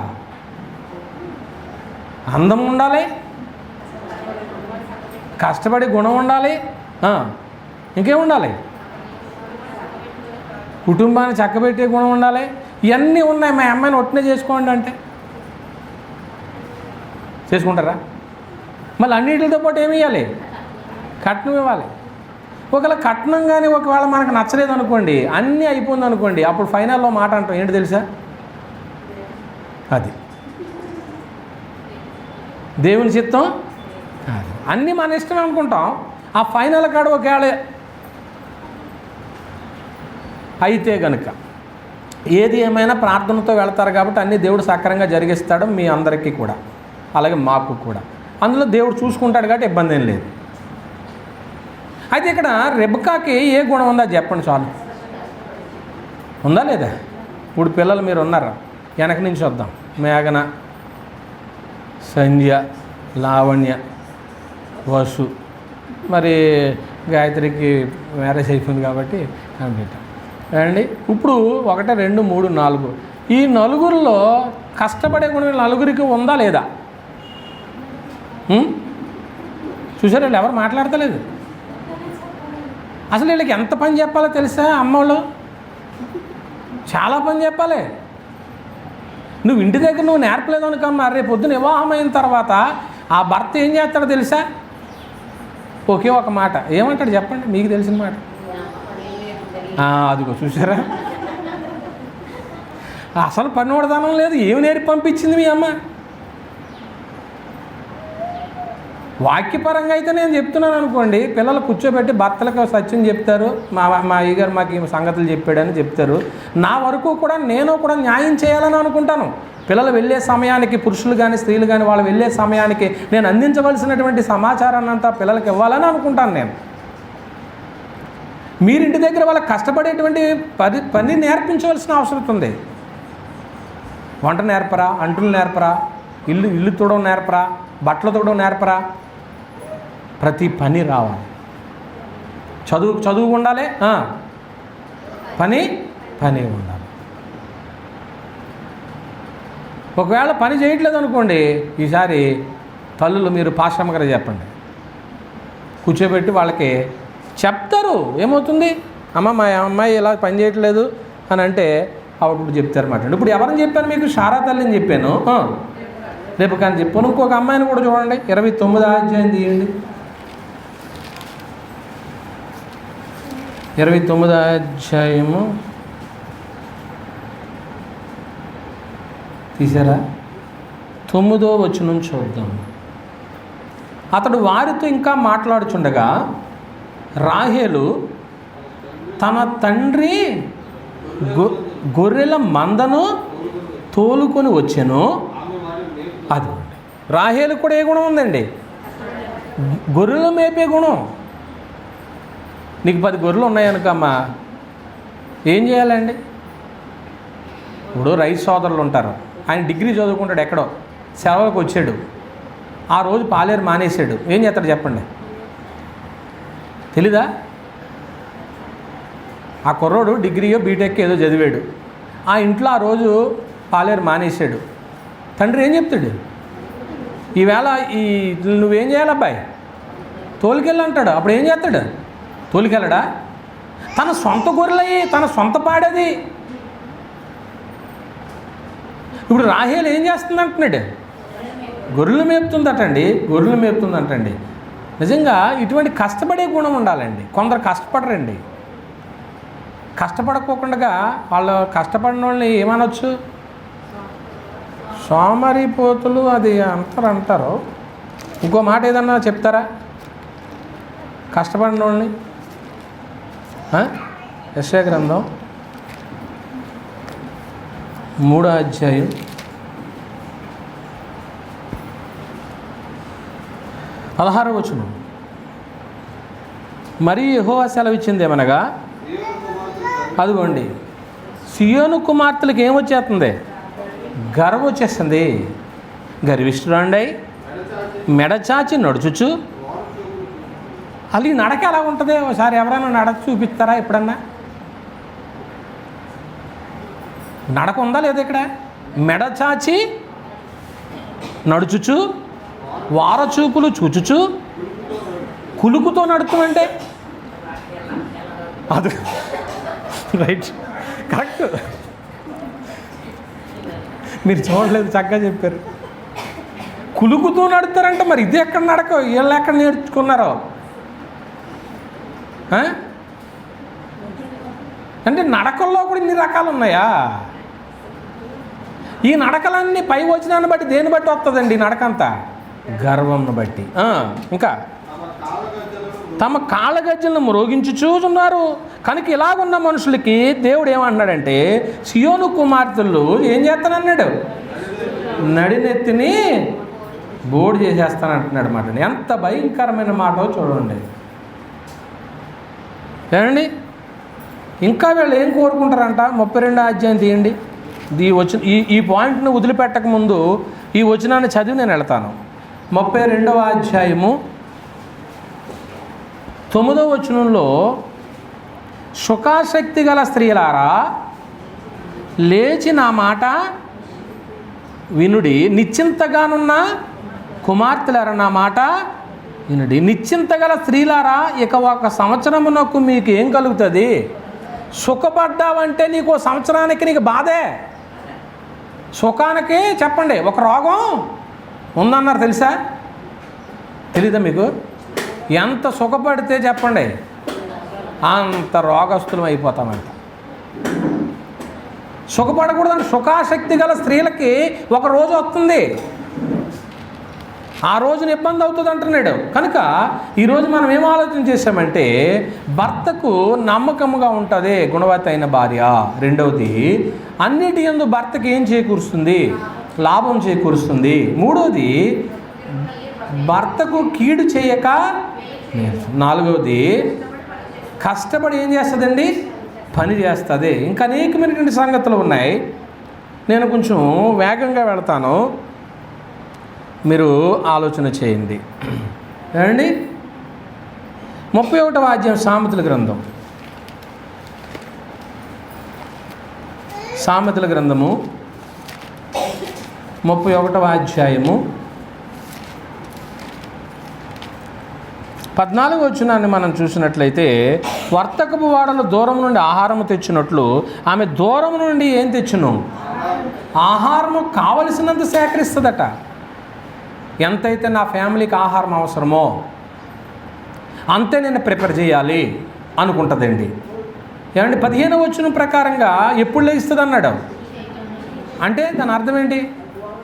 అందం ఉండాలి, కష్టపడే గుణం ఉండాలి, ఇంకేం ఉండాలి? కుటుంబాన్ని చక్కబెట్టే గుణం ఉండాలి. ఇవన్నీ ఉన్నాయి. మా అమ్మాయిని ఒట్టినే చేసుకోండి అంటే చేసుకుంటారా? మళ్ళీ అన్నిటితో పాటు ఏమి ఇవ్వాలి? కట్నం ఇవ్వాలి. ఒకవేళ కట్నం కానీ ఒకవేళ మనకు నచ్చలేదు అనుకోండి, అన్నీ అయిపోయింది అనుకోండి, అప్పుడు ఫైనల్లో మాట అంటాం ఏంటి తెలుసా? అది దేవుని చిత్తం కాదు. అన్నీ మన ఇష్టం అనుకుంటాం. ఆ ఫైనల్ కాడ ఒకవేళ అయితే కనుక ఏది ఏమైనా ప్రార్థనతో వెళ్తారు కాబట్టి అన్నీ దేవుడు సక్రంగా జరిగిస్తాడు మీ అందరికీ కూడా, అలాగే మాకు కూడా. అందులో దేవుడు చూసుకుంటాడు కాబట్టి ఇబ్బంది ఏం లేదు. అయితే ఇక్కడ రెబకాకి ఏ గుణం ఉందా చెప్పండి చాలు. ఉందా లేదా? ఇప్పుడు పిల్లలు మీరు ఉన్నారా? వెనక నుంచి వద్దాం. మేఘన, సంధ్య, లావణ్య, వసు, మరి గాయత్రికి మ్యారేజ్ అయిపోయింది కాబట్టి కంప్లీట్ అండి. ఇప్పుడు 1 2 3 4 ఈ నలుగురిలో కష్టపడే గుణం నలుగురికి ఉందా లేదా? చూసారు వీళ్ళు ఎవరు మాట్లాడతలేదు. అసలు వీళ్ళకి ఎంత పని చెప్పాలో తెలుసా? అమ్మోళ్ళు చాలా పని చెప్పాలి. నువ్వు ఇంటి దగ్గర నువ్వు నేర్పలేదు అనుకమ్మా, రేపు పొద్దున వివాహం అయిన తర్వాత ఆ భర్త ఏం చేస్తాడో తెలుసా? ఒకే ఒక మాట ఏమంటాడు చెప్పండి, మీకు తెలిసిన మాట. అదిగో చూసారా, అసలు పనివాడదనం లేదు. ఏమి నేర్పి పంపించింది మీ అమ్మ? వాక్యపరంగా అయితే నేను చెప్తున్నాను అనుకోండి, పిల్లలు కూర్చోబెట్టి భర్తలకు సత్యం చెప్తారు, మా అయ్యగారు మాకు ఈ సంగతులు చెప్పాడని చెప్తారు. నా వరకు కూడా నేను కూడా న్యాయం చేయాలని అనుకుంటాను. పిల్లలు వెళ్ళే సమయానికి, పురుషులు కానీ స్త్రీలు కానీ వాళ్ళు వెళ్ళే సమయానికి నేను అందించవలసినటువంటి సమాచారాన్ని అంతా పిల్లలకి ఇవ్వాలని అనుకుంటాను నేను. మీరింటి దగ్గర వాళ్ళకి కష్టపడేటువంటి పని నేర్పించవలసిన అవసరం ఉంది. వంట నేర్పరా, అంటులు నేర్పరా, ఇల్లు తోడడం నేర్పరా, బట్టలు తోడడం నేర్పరా, ప్రతి పని రావాలి. చదువు ఉండాలి, పని ఉండాలి. ఒకవేళ పని చేయట్లేదు అనుకోండి, ఈసారి తల్లులు మీరు పాశ్రమ గారు చెప్పండి, కూర్చోబెట్టి వాళ్ళకి చెప్తారు. ఏమవుతుంది అమ్మ మా అమ్మాయి ఇలా పని చేయట్లేదు అని అంటే అప్పుడు చెప్తారన్నమాట. ఇప్పుడు ఎవరని చెప్పాను మీకు? శారా తల్లిని చెప్పాను, రేపు కానీ చెప్పాను. ఇంకొక అమ్మాయిని కూడా చూడండి, 29వ అధ్యాయం తీయండి. 29వ అధ్యాయము తీసారా? 9వ వచనం చూద్దాం. అతడు వారితో ఇంకా మాట్లాడుచుండగా రాహేలు తన తండ్రి గొర్రెల మందను తోలుకొని వచ్చాను. అది రాహేలు కూడా ఏ గుణం ఉందండి? గొర్రెలు మేపే గుణం. నీకు 10 గొర్రెలు ఉన్నాయనుకమ్మా, ఏం చేయాలండి? ఇప్పుడు రైతు సోదరులు ఉంటారు, ఆయన డిగ్రీ చదువుకుంటాడు, ఎక్కడో సెలవులకు వచ్చాడు, ఆ రోజు పాలేరు మానేశాడు, ఏం చేస్తాడు చెప్పండి? తెలీదా? ఆ కుర్రోడు డిగ్రీయో బీటెక్ ఏదో చదివాడు, ఆ ఇంట్లో ఆ రోజు పాలేరు మానేశాడు. తండ్రి ఏం చెప్తాడు? ఈవేళ నువ్వేం చేయాలి అబ్బాయి? తోలుకెళ్ళి అంటాడు. అప్పుడు ఏం చేస్తాడు? తోలుకెళ్ళడా? తన సొంత గొర్రెలయ్యి, తన సొంత పాడేది. ఇప్పుడు రాహేలు ఏం చేస్తుంది అంటున్నాడు? గొర్రెలు మేపుతుందంటండి. నిజంగా ఇటువంటి కష్టపడే గుణం ఉండాలండి. కొందరు కష్టపడరండి. కష్టపడకోకుండా వాళ్ళు కష్టపడిన వాళ్ళని ఏమనొచ్చు? సోమరిపోతులు అది అంటారు. ఇంకో మాట ఏదన్నా చెప్తారా కష్టపడిన వాళ్ళని? యెషయా గ్రంథం 3వ అధ్యాయం 16వ వచనం. మరి యెహోవా సెలవిచ్చింది ఏమనగా, అదిగోండి సియోను కుమార్తెలకు ఏమొచ్చేస్తుంది? గర్వం వచ్చేస్తుంది. గర్విష్ఠులండి మెడచాచి నడుచుచు. అది నడక ఎలా ఉంటుంది? ఒకసారి ఎవరైనా నడక చూపిస్తారా ఎప్పుడన్నా? నడక ఉందా లేదా ఇక్కడ? మెడచాచి నడుచుచు, వారచూపులు చూచుచు, కులుకుతో నడుతుందంటే అది రైట్, కరెక్ట్. మీరు చూడలేదు, చక్కగా చెప్పారు. కులుకుతూ నడుతారంటే మరి ఇది ఎక్కడ నడక? వీళ్ళు ఎక్కడ నేర్చుకున్నారో? అంటే నడకల్లో కూడా ఇన్ని రకాలు ఉన్నాయా? ఈ నడకలన్నీ పై వచనాన్ని బట్టి దేన్ని బట్టి వస్తుందండి నడకంతా? గర్వంను బట్టి. ఇంకా తమ కాళ్ళగజ్జలను మ్రోగించుచున్నారు. కనుక ఇలాగున్న మనుషులకి దేవుడు ఏమంటున్నాడంటే, సియోను కుమార్తెలు ఏం చేస్తానన్నాడు? నడినెత్తిని బోడు చేసేస్తానంటున్నాడు మాట. ఎంత భయంకరమైన మాటో చూడండి. ఏమండి, ఇంకా వీళ్ళు ఏం కోరుకుంటారంట? 32వ అధ్యాయం తీయండి. ఈ పాయింట్ను వదిలిపెట్టక ముందు ఈ వచనాన్ని చదివి నేను వెళ్తాను. 32వ అధ్యాయము 9వ వచనంలో, సుఖాసక్తి గల స్త్రీలారా లేచి నా మాట వినుడి, నిశ్చింతగానున్న కుమార్తెలారా నా మాట వినుడి. నిశ్చింత గల స్త్రీలారా, ఇక 1 సంవత్సరమునకు మీకు ఏం కలుగుతుంది? సుఖపడ్డావంటే నీకు సంవత్సరానికి నీకు బాధే. సుఖానికి చెప్పండి, ఒక రోగం ఉందన్నారు తెలుసా? తెలీదా మీకు? ఎంత సుఖపడితే చెప్పండి అంత రోగస్తులం అయిపోతామంట. సుఖపడకూడదని సుఖాసక్తి గల స్త్రీలకి ఒక రోజు వస్తుంది, ఆ రోజున ఇబ్బంది అవుతుంది అంటున్నాడు. కనుక ఈరోజు మనం ఏం ఆలోచన చేసామంటే, భర్తకు నమ్మకముగా ఉంటుంది గుణవతి అయిన భార్య. రెండవది, అన్నిటి యందు భర్తకి ఏం చేకూరుస్తుంది? లాభం చేకూరుస్తుంది. మూడవది, భర్తకు కీడు చేయక. నాలుగవది, కష్టపడి ఏం చేస్తుందండి? పని చేస్తుంది. ఇంకా అనేకమైనటువంటి సంగతులు ఉన్నాయి. నేను కొంచెం వేగంగా వెళతాను, మీరు ఆలోచన చేయండి. ఏమండి, 31వ అధ్యాయం సామెతల గ్రంథం. సామెతల గ్రంథము 31వ అధ్యాయము 14వ వచనాన్ని మనం చూసినట్లయితే, వర్తకపు వాడలు దూరం నుండి ఆహారము తెచ్చినట్లు ఆమె దూరం నుండి ఏం తెచ్చును? ఆహారము కావలసినంత సేకరిస్తుందట. ఎంతైతే నా ఫ్యామిలీకి ఆహారం అవసరమో అంతే నేను ప్రిపేర్ చేయాలి అనుకుంటుందండి. ఏమంటే 15వ వచనం ప్రకారంగా ఎప్పుడు లేస్తుంది అన్నాడు అంటే దాని అర్థం ఏంటి?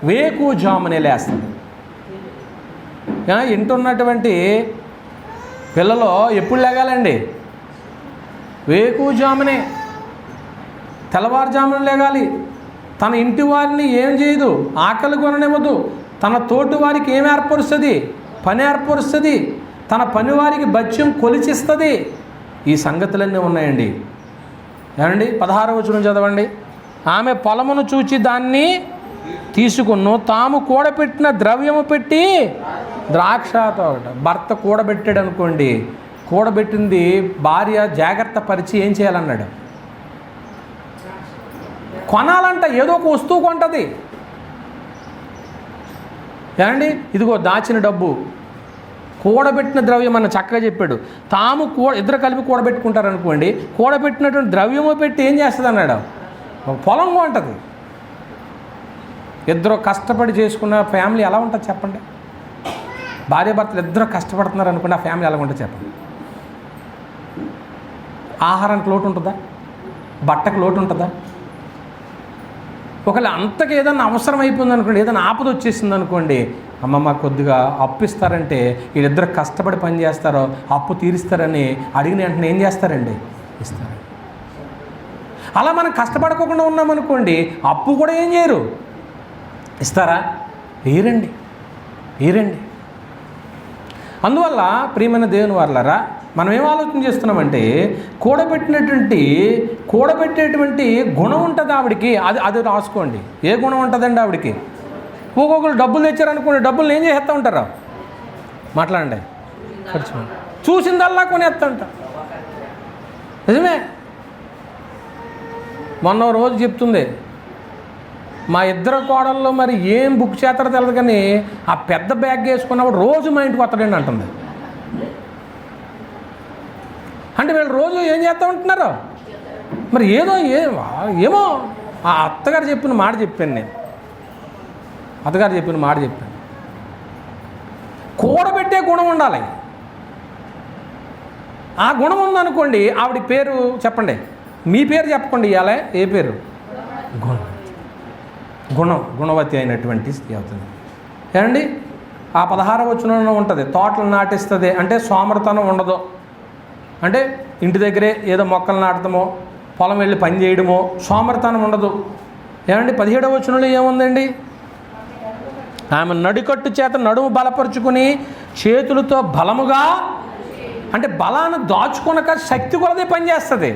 వేకువజామునే లేస్తుంది. ఇంటున్నటువంటి పిల్లలు ఎప్పుడు లేగాలండి? వేకువజామునే, తెల్లవారుజామున లేగాలి. తన ఇంటి వారిని ఏం చేయదు? ఆకలి కొననివ్వదు. తన తోటి వారికి ఏం ఏర్పరుస్తుంది? పని ఏర్పరుస్తుంది. తన పని వారికి భత్యం కొలిచిస్తుంది. ఈ సంగతులన్నీ ఉన్నాయండి. ఏమండి, 16వ వచనం చదవండి. ఆమె పొలమును చూచి దాన్ని తీసుకును, తాము కూడబెట్టిన ద్రవ్యము పెట్టి ద్రాక్ష తోట. భర్త కూడబెట్టాడు అనుకోండి, కూడబెట్టింది భార్య జాగ్రత్త పరిచి ఏం చేయాలన్నాడు? కొనాలంట. ఏదో ఒక వస్తువు కొంటది. ఏమండి, ఇదిగో దాచిన డబ్బు, కూడబెట్టిన ద్రవ్యం అన్న చక్కగా చెప్పాడు. తాము ఇద్దరు కలిపి కూడబెట్టుకుంటారు అనుకోండి, కూడబెట్టినటువంటి ద్రవ్యము పెట్టి ఏం చేస్తుంది అన్నాడు? పొలం కొంటది. ఇద్దరు కష్టపడి చేసుకున్న ఫ్యామిలీ ఎలా ఉంటుంది చెప్పండి? భార్య భర్తలు ఇద్దరు కష్టపడుతున్నారు అనుకోండి, ఆ ఫ్యామిలీ ఎలా ఉంటుంది చెప్పండి? ఆహారానికి లోటు ఉంటుందా? బట్టకు లోటు ఉంటుందా? ఒకవేళ అంతకు ఏదైనా అవసరం అయిపోయింది అనుకోండి, ఏదైనా ఆపద వచ్చేసింది అనుకోండి, అమ్మమ్మ కొద్దిగా అప్పు ఇస్తారంటే వీళ్ళిద్దరు కష్టపడి పని చేస్తారో అప్పు తీరుస్తారని అడిగిన వెంటనే ఏం చేస్తారండి? ఇస్తారు. అలా మనం కష్టపడకుండా ఉన్నామనుకోండి, అప్పు కూడా ఏం చేయరు? ఇస్తారా? వేయరండి. అందువల్ల ప్రియమైన దేవుని వారలారా, మనం ఏం ఆలోచన చేస్తున్నామంటే కూడబెట్టేటువంటి గుణం ఉంటుంది ఆవిడికి. అది రాసుకోండి. ఏ గుణం ఉంటుందండి ఆవిడికి? ఒక్కొక్కరు డబ్బులు తెచ్చారనుకోండి, డబ్బులు ఏం చేస్తూ ఉంటారు? మాట్లాడండి. ఖర్చు చూసిందల్లా కొనేస్తూ ఉంటారు. నిజమే. మొన్న రోజు చెప్తుంది, మా ఇద్దరు కోడల్లో మరి ఏం బుక్ చేస్తారో తెలియదు కానీ ఆ పెద్ద బ్యాగ్ వేసుకున్నప్పుడు రోజు మా ఇంటికి వస్తాడండి అంటుంది. అంటే వీళ్ళు రోజు ఏం చేస్తూ ఉంటున్నారు? మరి ఏమో ఆ అత్తగారు చెప్పిన మాట చెప్పాను నేను. కూడబెట్టే గుణం ఉండాలి. ఆ గుణం ఉందనుకోండి, ఆవిడ పేరు చెప్పండి, మీ పేరు చెప్పండి. ఇవాళ ఏ పేరు? గుణవతి అయినటువంటి స్త్రీ అవుతుంది. ఏమండి, ఆ 16వ వచనంలో ఉంటుంది, తోటలు నాటిస్తుంది అంటే సోమరితనం ఉండదు. అంటే ఇంటి దగ్గరే ఏదో మొక్కలు నాటడమో, పొలం వెళ్ళి పని చేయడమో సోమరితనం ఉండదు. ఏమండి, 17వ వచనంలో ఏముందండి? ఆమె నడికట్టు చేత నడుము బలపరుచుకుని చేతులతో బలముగా, అంటే బలాన్ని దాచుకొనక శక్తి కొలది పనిచేస్తుంది.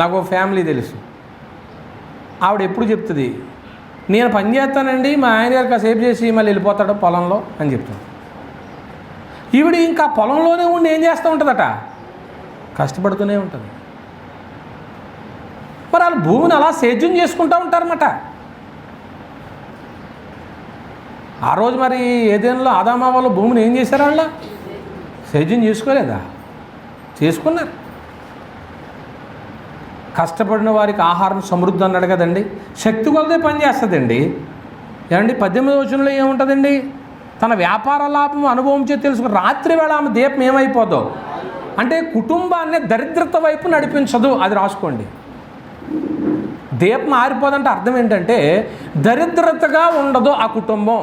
నాకు ఫ్యామిలీ తెలుసు. ఆవిడ ఎప్పుడు చెప్తుంది, నేను పని చేస్తానండి, మా ఆయన గారు కాసేపు చేసి మళ్ళీ వెళ్ళిపోతాడు పొలంలో అని చెప్తాను. ఈవిడ ఇంకా పొలంలోనే ఉండి ఏం చేస్తూ ఉంటుందట? కష్టపడుతూనే ఉంటుంది. మరి వాళ్ళు భూమిని అలా సేద్యం చేసుకుంటూ ఉంటారన్నమాట. ఆ రోజు మరి ఏదేనలో ఆదామా వాళ్ళు భూమిని ఏం చేశారు? వాళ్ళు సేద్యం చేసుకోలేదా? చేసుకున్నారు. కష్టపడిన వారికి ఆహారం సమృద్ధి అన్నాడు కదండి. శక్తి కొలదే పనిచేస్తుందండి. ఏమండి, 18వ వచనంలో ఏముంటుందండి? తన వ్యాపార లాభం అనుభవం చేసి తెలుసుకుని రాత్రి వేళ ఆమె దీపం ఏమైపోదో అంటే కుటుంబాన్ని దరిద్రత వైపు నడిపించదు. అది రాసుకోండి. దీపం ఆరిపోదంటే అర్థం ఏంటంటే దరిద్రతగా ఉండదు ఆ కుటుంబం.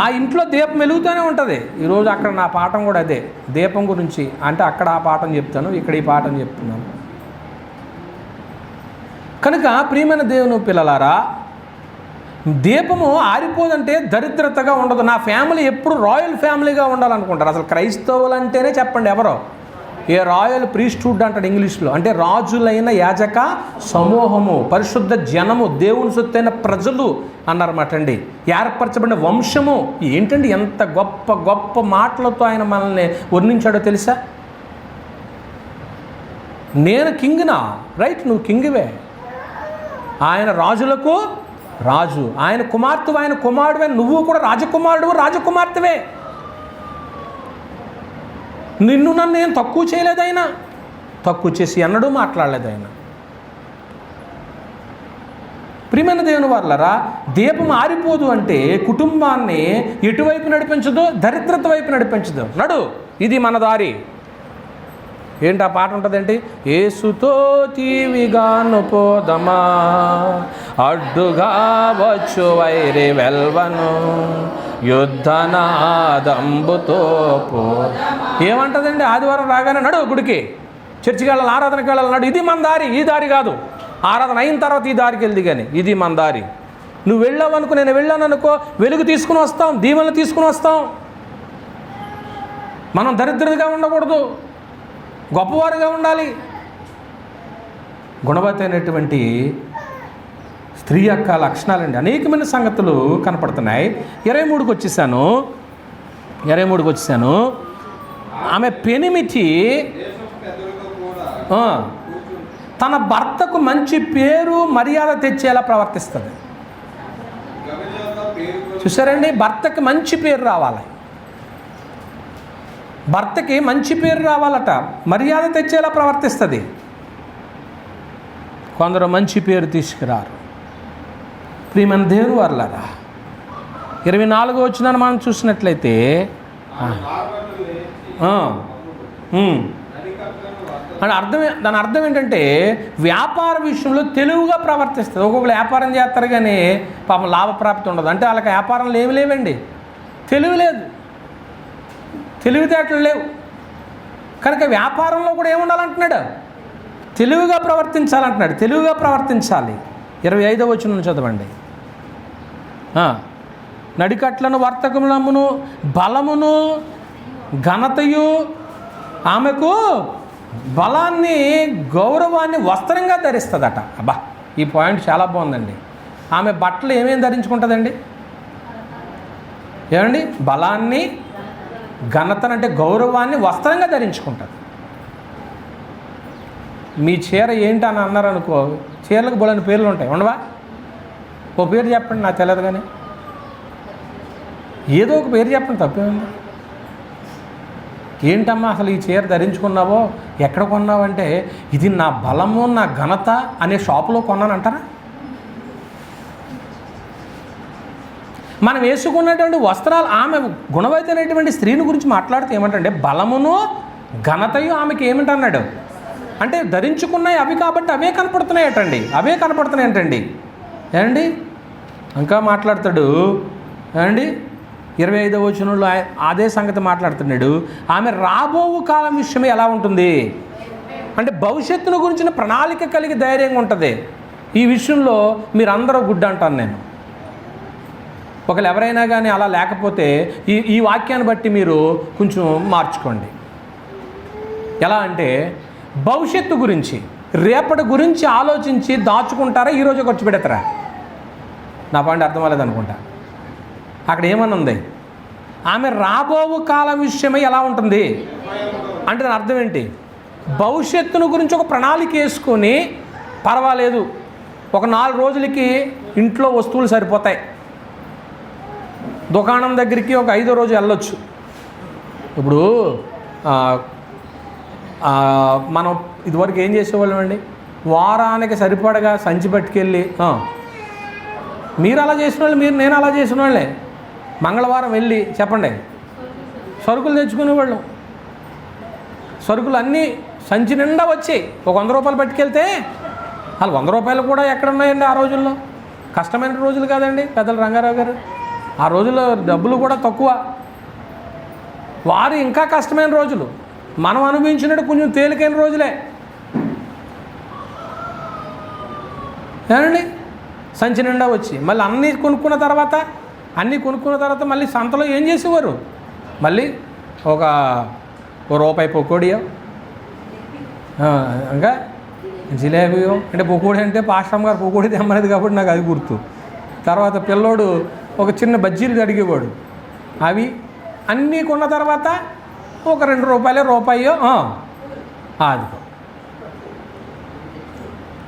ఆ ఇంట్లో దీపం వెలుగుతూనే ఉంటుంది. ఈరోజు అక్కడ నా పాఠం కూడా అదే, దీపం గురించి. అంటే అక్కడ ఆ పాఠం చెప్తాను, ఇక్కడ ఈ పాఠం చెప్తున్నాను. కనుక ప్రియమైన దేవుని పిల్లలారా, దీపము ఆరిపోదంటే దరిద్రతగా ఉండదు. నా ఫ్యామిలీ ఎప్పుడు రాయల్ ఫ్యామిలీగా ఉండాలనుకుంటారు. అసలు క్రైస్తవులు అంటేనే చెప్పండి ఎవరో, ఏ రాయల్ ప్రీస్ట్హుడ్ అంటాడు ఇంగ్లీష్లో. అంటే రాజులైన యాజక సమూహము, పరిశుద్ధ జనము, దేవుని సొత్తైన ప్రజలు అన్నారన్నమాట అండి. ఏర్పరచబడిన వంశము. ఏంటండి ఎంత గొప్ప గొప్ప మాటలతో ఆయన మనల్ని వర్ణించాడో తెలుసా? నేను కింగ్నా? రైట్, నువ్వు కింగ్వే. ఆయన రాజులకు రాజు, ఆయన కుమార్తె, ఆయన కుమారుడువే. నువ్వు కూడా రాజకుమారుడు, రాజకుమార్తెవే. నిన్ను నన్ను ఏం తక్కువ చేయలేదు ఆయన, తక్కువ చేసి ఎన్నడూ మాట్లాడలేదు ఆయన. ప్రియమైన దేవుని వారలారా, దీపం ఆరిపోదు అంటే కుటుంబాన్ని ఎటువైపు నడిపించదు? దరిద్రత వైపు నడిపించదు. నడు, ఇది మన దారి. ఏంటి ఆ పాట ఉంటుందేంటి? యేసుతో తీవిగాను పోదమా, అడ్డుగా వచ్చు వైరి వెల్వను, యుద్ధనాదంబుతో పో. ఏమంటుందండి? ఆదివారం రాగానే నడు గుడికి, చర్చికి వెళ్ళాలి, ఆరాధనకి వెళ్ళాలి, నడు. ఇది మన దారి. ఈ దారి కాదు, ఆరాధన అయిన తర్వాత ఈ దారికి వెళ్ది, కానీ ఇది మన దారి. నువ్వు వెళ్ళావనుకో, నేను వెళ్ళాను అనుకో, వెలుగు తీసుకుని వస్తాం, దీవెనలు తీసుకుని వస్తాం. మనం దరిద్రతగా ఉండకూడదు, గొప్పవారుగా ఉండాలి. గుణవతి అయినటువంటి స్త్రీ యొక్క లక్షణాలండి అనేకమైన సంగతులు కనపడుతున్నాయి. 23కి వచ్చేసాను. ఆమె పెనిమిటి తన భర్తకు మంచి పేరు మర్యాద తెచ్చేలా ప్రవర్తిస్తుంది. చూసారండి, భర్తకి మంచి పేరు రావాలి, భర్తకి మంచి పేరు రావాలట, మర్యాద తెచ్చేలా ప్రవర్తిస్తుంది. కొందరు మంచి పేరు తీసుకురారు. ప్రియమైన దేవుని వారలారా, 24వ వచనాన్ని మనం చూసినట్లయితే దాని అర్థం ఏంటంటే వ్యాపార విషయంలో తెలివిగా ప్రవర్తిస్తుంది. ఒక్కొక్కరు వ్యాపారం చేస్తారు కానీ పాపం లాభప్రాప్తి ఉండదు. అంటే వాళ్ళకి వ్యాపారంలో ఏమి లేవండి, తెలివి లేదు, తెలివితేటలు లేవు. కనుక వ్యాపారంలో కూడా ఏముండాలంటున్నాడు? తెలివిగా ప్రవర్తించాలంటున్నాడు. తెలివిగా ప్రవర్తించాలి. 25వ వచనం చదవండి. నడికట్లను వర్తకములమును బలమును ఘనతయు, ఆమెకు బలాన్ని గౌరవాన్ని వస్త్రంగా ధరిస్తుందట. అబ్బా, ఈ పాయింట్ చాలా బాగుందండి. ఆమె బట్టలు ఏమేమి ధరించుకుంటుందండి? ఏమండి? బలాన్ని, ఘనతనంటే గౌరవాన్ని వస్త్రంగా ధరించుకుంటుంది. మీ చీర ఏంటి అని అన్నారనుకో, చీరలకు బోలని పేర్లు ఉంటాయి, ఉండవా? ఓ పేరు చెప్పండి, నాకు తెలియదు కానీ ఏదో ఒక పేరు చెప్పండి, తప్పేముంది? ఏంటమ్మా అసలు ఈ చీర ధరించుకున్నావో, ఎక్కడ కొన్నావంటే ఇది నా బలము నా ఘనత అనే షాపులో కొన్నానంటారా? మనం వేసుకున్నటువంటి వస్త్రాలు, ఆమె గుణవైతైనటువంటి స్త్రీని గురించి మాట్లాడితే ఏమంటే బలమును ఘనతయు ఆమెకి ఏమిటన్నాడు అంటే ధరించుకున్నాయి అవి కాబట్టి అవే కనపడుతున్నాయటండి, అవే కనపడుతున్నాయంటండి. ఏమండి? ఇంకా మాట్లాడతాడు ఏమండి 25వ వచనంలో అదే సంగతి మాట్లాడుతున్నాడు. ఆమె రాబోవు కాలం విషయమే ఎలా ఉంటుంది అంటే భవిష్యత్తును గురించిన ప్రణాళిక కలిగి ధైర్యంగా ఉంటుంది. ఈ విషయంలో మీరు అందరూ గుడ్ అంటాను నేను. ఒకవేళ ఎవరైనా కానీ అలా లేకపోతే ఈ వాక్యాన్ని బట్టి మీరు కొంచెం మార్చుకోండి. ఎలా అంటే భవిష్యత్తు గురించి, రేపటి గురించి ఆలోచించి దాచుకుంటారా, ఈరోజు ఖర్చు పెడతారా? నా పాయింట్ అర్థం అవ్వలేదనుకుంటా. అక్కడ ఏమన్నా ఉంది, ఆమె రాబోవు కాలం విషయమై ఎలా ఉంటుంది అంటే దాని అర్థం ఏంటి? భవిష్యత్తును గురించి ఒక ప్రణాళిక వేసుకొని పర్వాలేదు, ఒక 4 రోజులకి ఇంట్లో వస్తువులు సరిపోతాయి, దుకాణం దగ్గరికి ఒక 5వ రోజు వెళ్ళొచ్చు. ఇప్పుడు మనం ఇదివరకు ఏం చేసేవాళ్ళం అండి, వారానికి సరిపడగా సంచి పట్టుకెళ్ళి, మీరు అలా చేసిన వాళ్ళు, నేను అలా చేసిన వాళ్ళే, మంగళవారం వెళ్ళి చెప్పండి సరుకులు తెచ్చుకునేవాళ్ళం. సరుకులు అన్నీ సంచి నిండా వచ్చాయి. ఒక 100 రూపాయలు పట్టుకెళ్తే వాళ్ళు 100 రూపాయలు కూడా ఎక్కడున్నాయండి ఆ రోజుల్లో? కష్టమైన రోజులు కాదండి పెద్దలు రంగారావు గారు, ఆ రోజుల్లో డబ్బులు కూడా తక్కువ, వారు ఇంకా కష్టమైన రోజులు. మనం అనుభవించినట్టు కొంచెం తేలికైన రోజులే. ఏమండి? సంచి నిండా వచ్చి మళ్ళీ అన్నీ కొనుక్కున్న తర్వాత మళ్ళీ సంతలో ఏం చేసేవారు, మళ్ళీ ఒక రూపాయి పకోడియో, ఇంకా జిలేబియో, అంటే పకోడీ అంటే పాస్టమ్ గారు పకోడీ తెమ్మనేది కాబట్టి నాకు అది గుర్తు. తర్వాత పిల్లోడు ఒక చిన్న బజ్జీలు అడిగేవాడు, అవి అన్నీ కొన్న తర్వాత ఒక 2 రూపాయో అది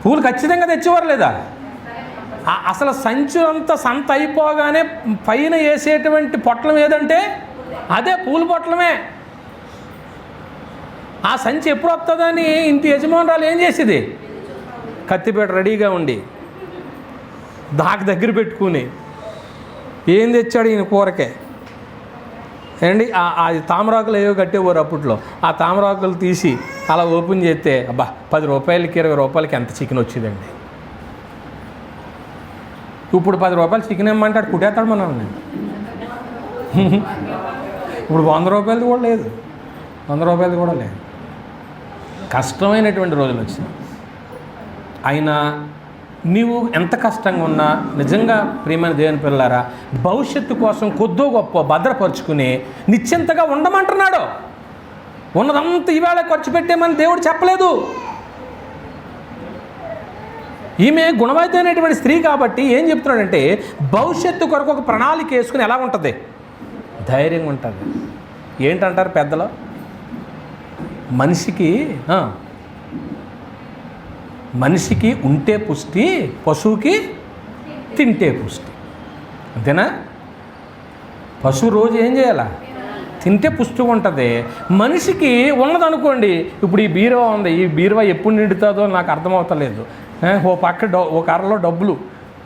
పూలు ఖచ్చితంగా తెచ్చేవారు లేదా? అసలు సంచి అంతా సంత అయిపోగానే పైన వేసేటువంటి పొట్లం ఏదంటే అదే పూల పొట్లమే. ఆ సంచి ఎప్పుడు వస్తుందని ఇంటి యజమానురాలు ఏం చేసేది, కత్తిపేట రెడీగా ఉండి దాకి దగ్గర పెట్టుకుని ఏం తెచ్చాడు ఈయన కూరకే ఏండి, అది తామరాకులు ఏవో కట్టేవారు అప్పట్లో. ఆ తామరాకులు తీసి అలా ఓపెన్ చేస్తే అబ్బా 10 రూపాయలకి 20 రూపాయలకి ఎంత చికెన్ వచ్చిందండి. ఇప్పుడు 10 రూపాయలు చికెన్ ఏమంటాడు, కుట్టేస్తాడు మనల్ని. ఇప్పుడు 100 రూపాయలది కూడా లేదు, 100 రూపాయలది కూడా లేదు. కష్టమైనటువంటి రోజులు వచ్చినాయి. అయినా నీవు ఎంత కష్టంగా ఉన్నా నిజంగా ప్రియమైన దేవుని పిల్లారా, భవిష్యత్తు కోసం కొద్దో గొప్ప భద్రపరుచుకుని నిశ్చింతగా ఉండమంటున్నాడు. ఉన్నదంతా ఈవేళ ఖర్చు పెట్టేమని దేవుడు చెప్పలేదు. ఈమె గుణవైతైనటువంటి స్త్రీ కాబట్టి ఏం చెప్తున్నాడంటే భవిష్యత్తు కొరకు ఒక ప్రణాళిక వేసుకుని ఎలా ఉంటుంది, ధైర్యంగా ఉంటుంది. ఏంటంటారు పెద్దలు, మనిషికి ఉంటే పుష్టి, పశువుకి తింటే పుష్టి. అంతేనా? పశువు రోజు ఏం చేయాలా, తింటే పుష్టిగా ఉంటుంది. మనిషికి ఉన్నదనుకోండి, ఇప్పుడు ఈ బీరువా ఉంది, ఈ బీరువా ఎప్పుడు నిండుతుందో నాకు అర్థమవుతలేదు. ఓ పక్క ఓ కర్రలో డబ్బులు,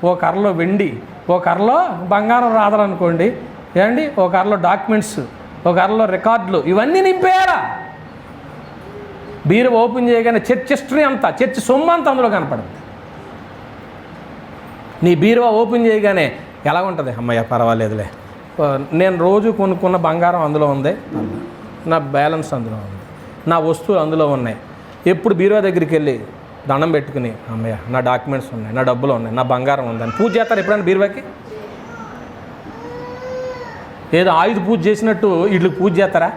ఓ కర్రలో వెండి, ఓ కర్రలో బంగారం రాదనుకోండి, ఏమండి, ఓ కర్రలో డాక్యుమెంట్స్, ఓ కర్రలో రికార్డులు, ఇవన్నీ నింపేయాలా. బీరు ఓపెన్ చేయగానే చర్చ్ హిస్టరీ అంతా, చర్చ్ సొమ్ము అంతా అందులో కనపడుతుంది. నీ బీరువా ఓపెన్ చేయగానే ఎలా ఉంటుంది, అమ్మయ్య పర్వాలేదులే, నేను రోజు కొనుక్కున్న బంగారం అందులో ఉంది, నా బ్యాలెన్స్ అందులో ఉంది, నా వస్తువులు అందులో ఉన్నాయి. ఎప్పుడు బీరువా దగ్గరికి వెళ్ళి దండం పెట్టుకుని అమ్మయ్య నా డాక్యుమెంట్స్ ఉన్నాయి, నా డబ్బులు ఉన్నాయి, నా బంగారం ఉందని పూజ చేస్తారు ఎప్పుడైనా బీరువాకి? ఏదో ఆయుధ పూజ చేసినట్టు వీళ్ళకి పూజ చేస్తారా?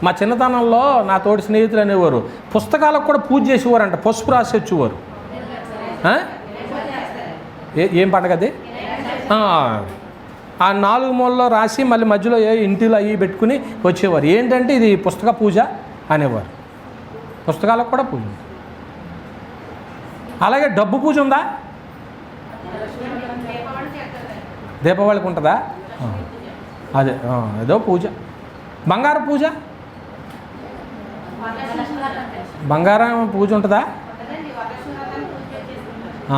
మా చిన్నతనంలో నా తోటి స్నేహితులు అనేవారు పుస్తకాలకు కూడా పూజ చేసేవారంట, పసుపు రాసి వచ్చేవారు. ఏం పండగ అది? ఆ 4 మూలలో రాసి మళ్ళీ మధ్యలో ఇంటిలో అవి పెట్టుకుని వచ్చేవారు. ఏంటంటే ఇది పుస్తక పూజ అనేవారు. పుస్తకాలకు కూడా పూజ ఉంది. అలాగే డబ్బు పూజ ఉందా? దీపావళికి ఉంటుందా? అదే ఏదో పూజ. బంగారం పూజ, బంగారం పూజ ఉంటుందా?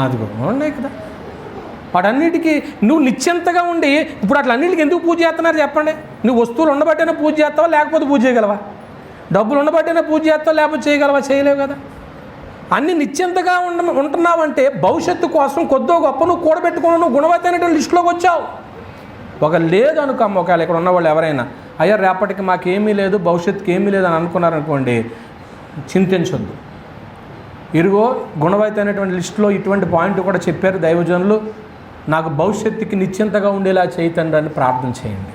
అదిగో ఉన్నాయి కదా. వాటన్నిటికీ నువ్వు నిశ్చింతగా ఉండి ఇప్పుడు అట్లన్నిటికి ఎందుకు పూజ చేస్తున్నారు చెప్పండి? నువ్వు వస్తువులు ఉండబట్టేనే పూజ చేస్తావా, లేకపోతే పూజ చేయగలవా? డబ్బులు ఉండబట్టేనే పూజ చేస్తావా, లేకపోతే చేయగలవా? చేయలేవు కదా. అన్నీ నిశ్చింతగా ఉంటున్నావంటే భవిష్యత్తు కోసం కొద్దో గొప్ప నువ్వు కూడబెట్టుకున్నావు, నువ్వు గుణవత్తైనటువంటి లిస్టులోకి వచ్చావు. ఒక లేదు అనుకమ్మ, ఒకవేళ ఇక్కడ ఉన్నవాళ్ళు ఎవరైనా అయ్యా రేపటికి మాకేమీ లేదు, భవిష్యత్తుకి ఏమీ లేదు అని అనుకున్నారనుకోండి, చింతించొద్దు. ఇరుగో గుణవత్తైనటువంటి లిస్టులో ఇటువంటి పాయింట్ కూడా చెప్పారు దైవజనులు. నాకు భవిష్యత్తుకి నిశ్చింతగా ఉండేలా చేయతండి అని ప్రార్థన చేయండి.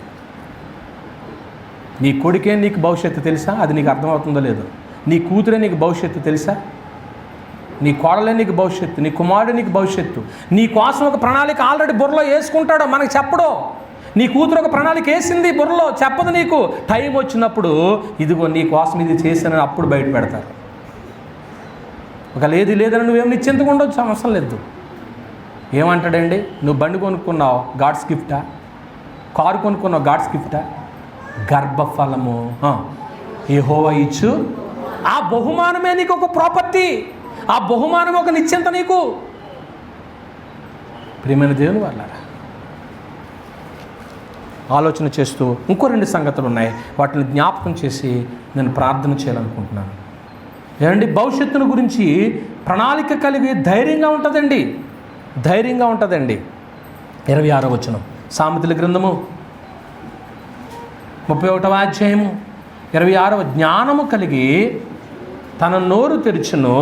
నీ కొడుకే నీకు భవిష్యత్తు తెలుసా? అది నీకు అర్థమవుతుందో లేదో. నీ కూతురే నీకు భవిష్యత్తు తెలుసా? నీ కోడలే నీకు భవిష్యత్తు, నీ కుమారుడే నీకు భవిష్యత్తు. నీ కోసం ఒక ప్రణాళిక ఆల్రెడీ బుర్రలో వేసుకుంటాడో మనకు చెప్పడో. నీ కూతురు ఒక ప్రణాళిక వేసింది బుర్రలో, చెప్పదు నీకు. టైం వచ్చినప్పుడు ఇదిగో నీ కోసం ఇది చేశానని అప్పుడు బయట పెడతారు. ఒక లేదని నువ్వేం నిశ్చింతగా ఉండొచ్చు, అవసరం లేదు. ఏమంటాడండి? నువ్వు బండి కొనుక్కున్నావు, గాడ్స్ గిఫ్టా? కారు కొనుక్కున్నావు, గాడ్స్ గిఫ్టా? గర్భఫలము యెహోవా ఇచ్చు. ఆ బహుమానమే నీకు ఒక ప్రాపర్టీ, ఆ బహుమానం ఒక నిశ్చింత నీకు. ప్రియమైన దేవుని వాళ్ళారా, ఆలోచన చేస్తూ ఇంకో 2 సంగతులు ఉన్నాయి, వాటిని జ్ఞాపకం చేసి నేను ప్రార్థన చేయాలనుకుంటున్నాను. ఏమండి, భవిష్యత్తును గురించి ప్రణాళిక కలిగి ధైర్యంగా ఉంటుందండి. 26వ వచనం సామెతల గ్రంథము 31వ అధ్యాయము 26వ. జ్ఞానము కలిగి తన నోరు తెరుచును,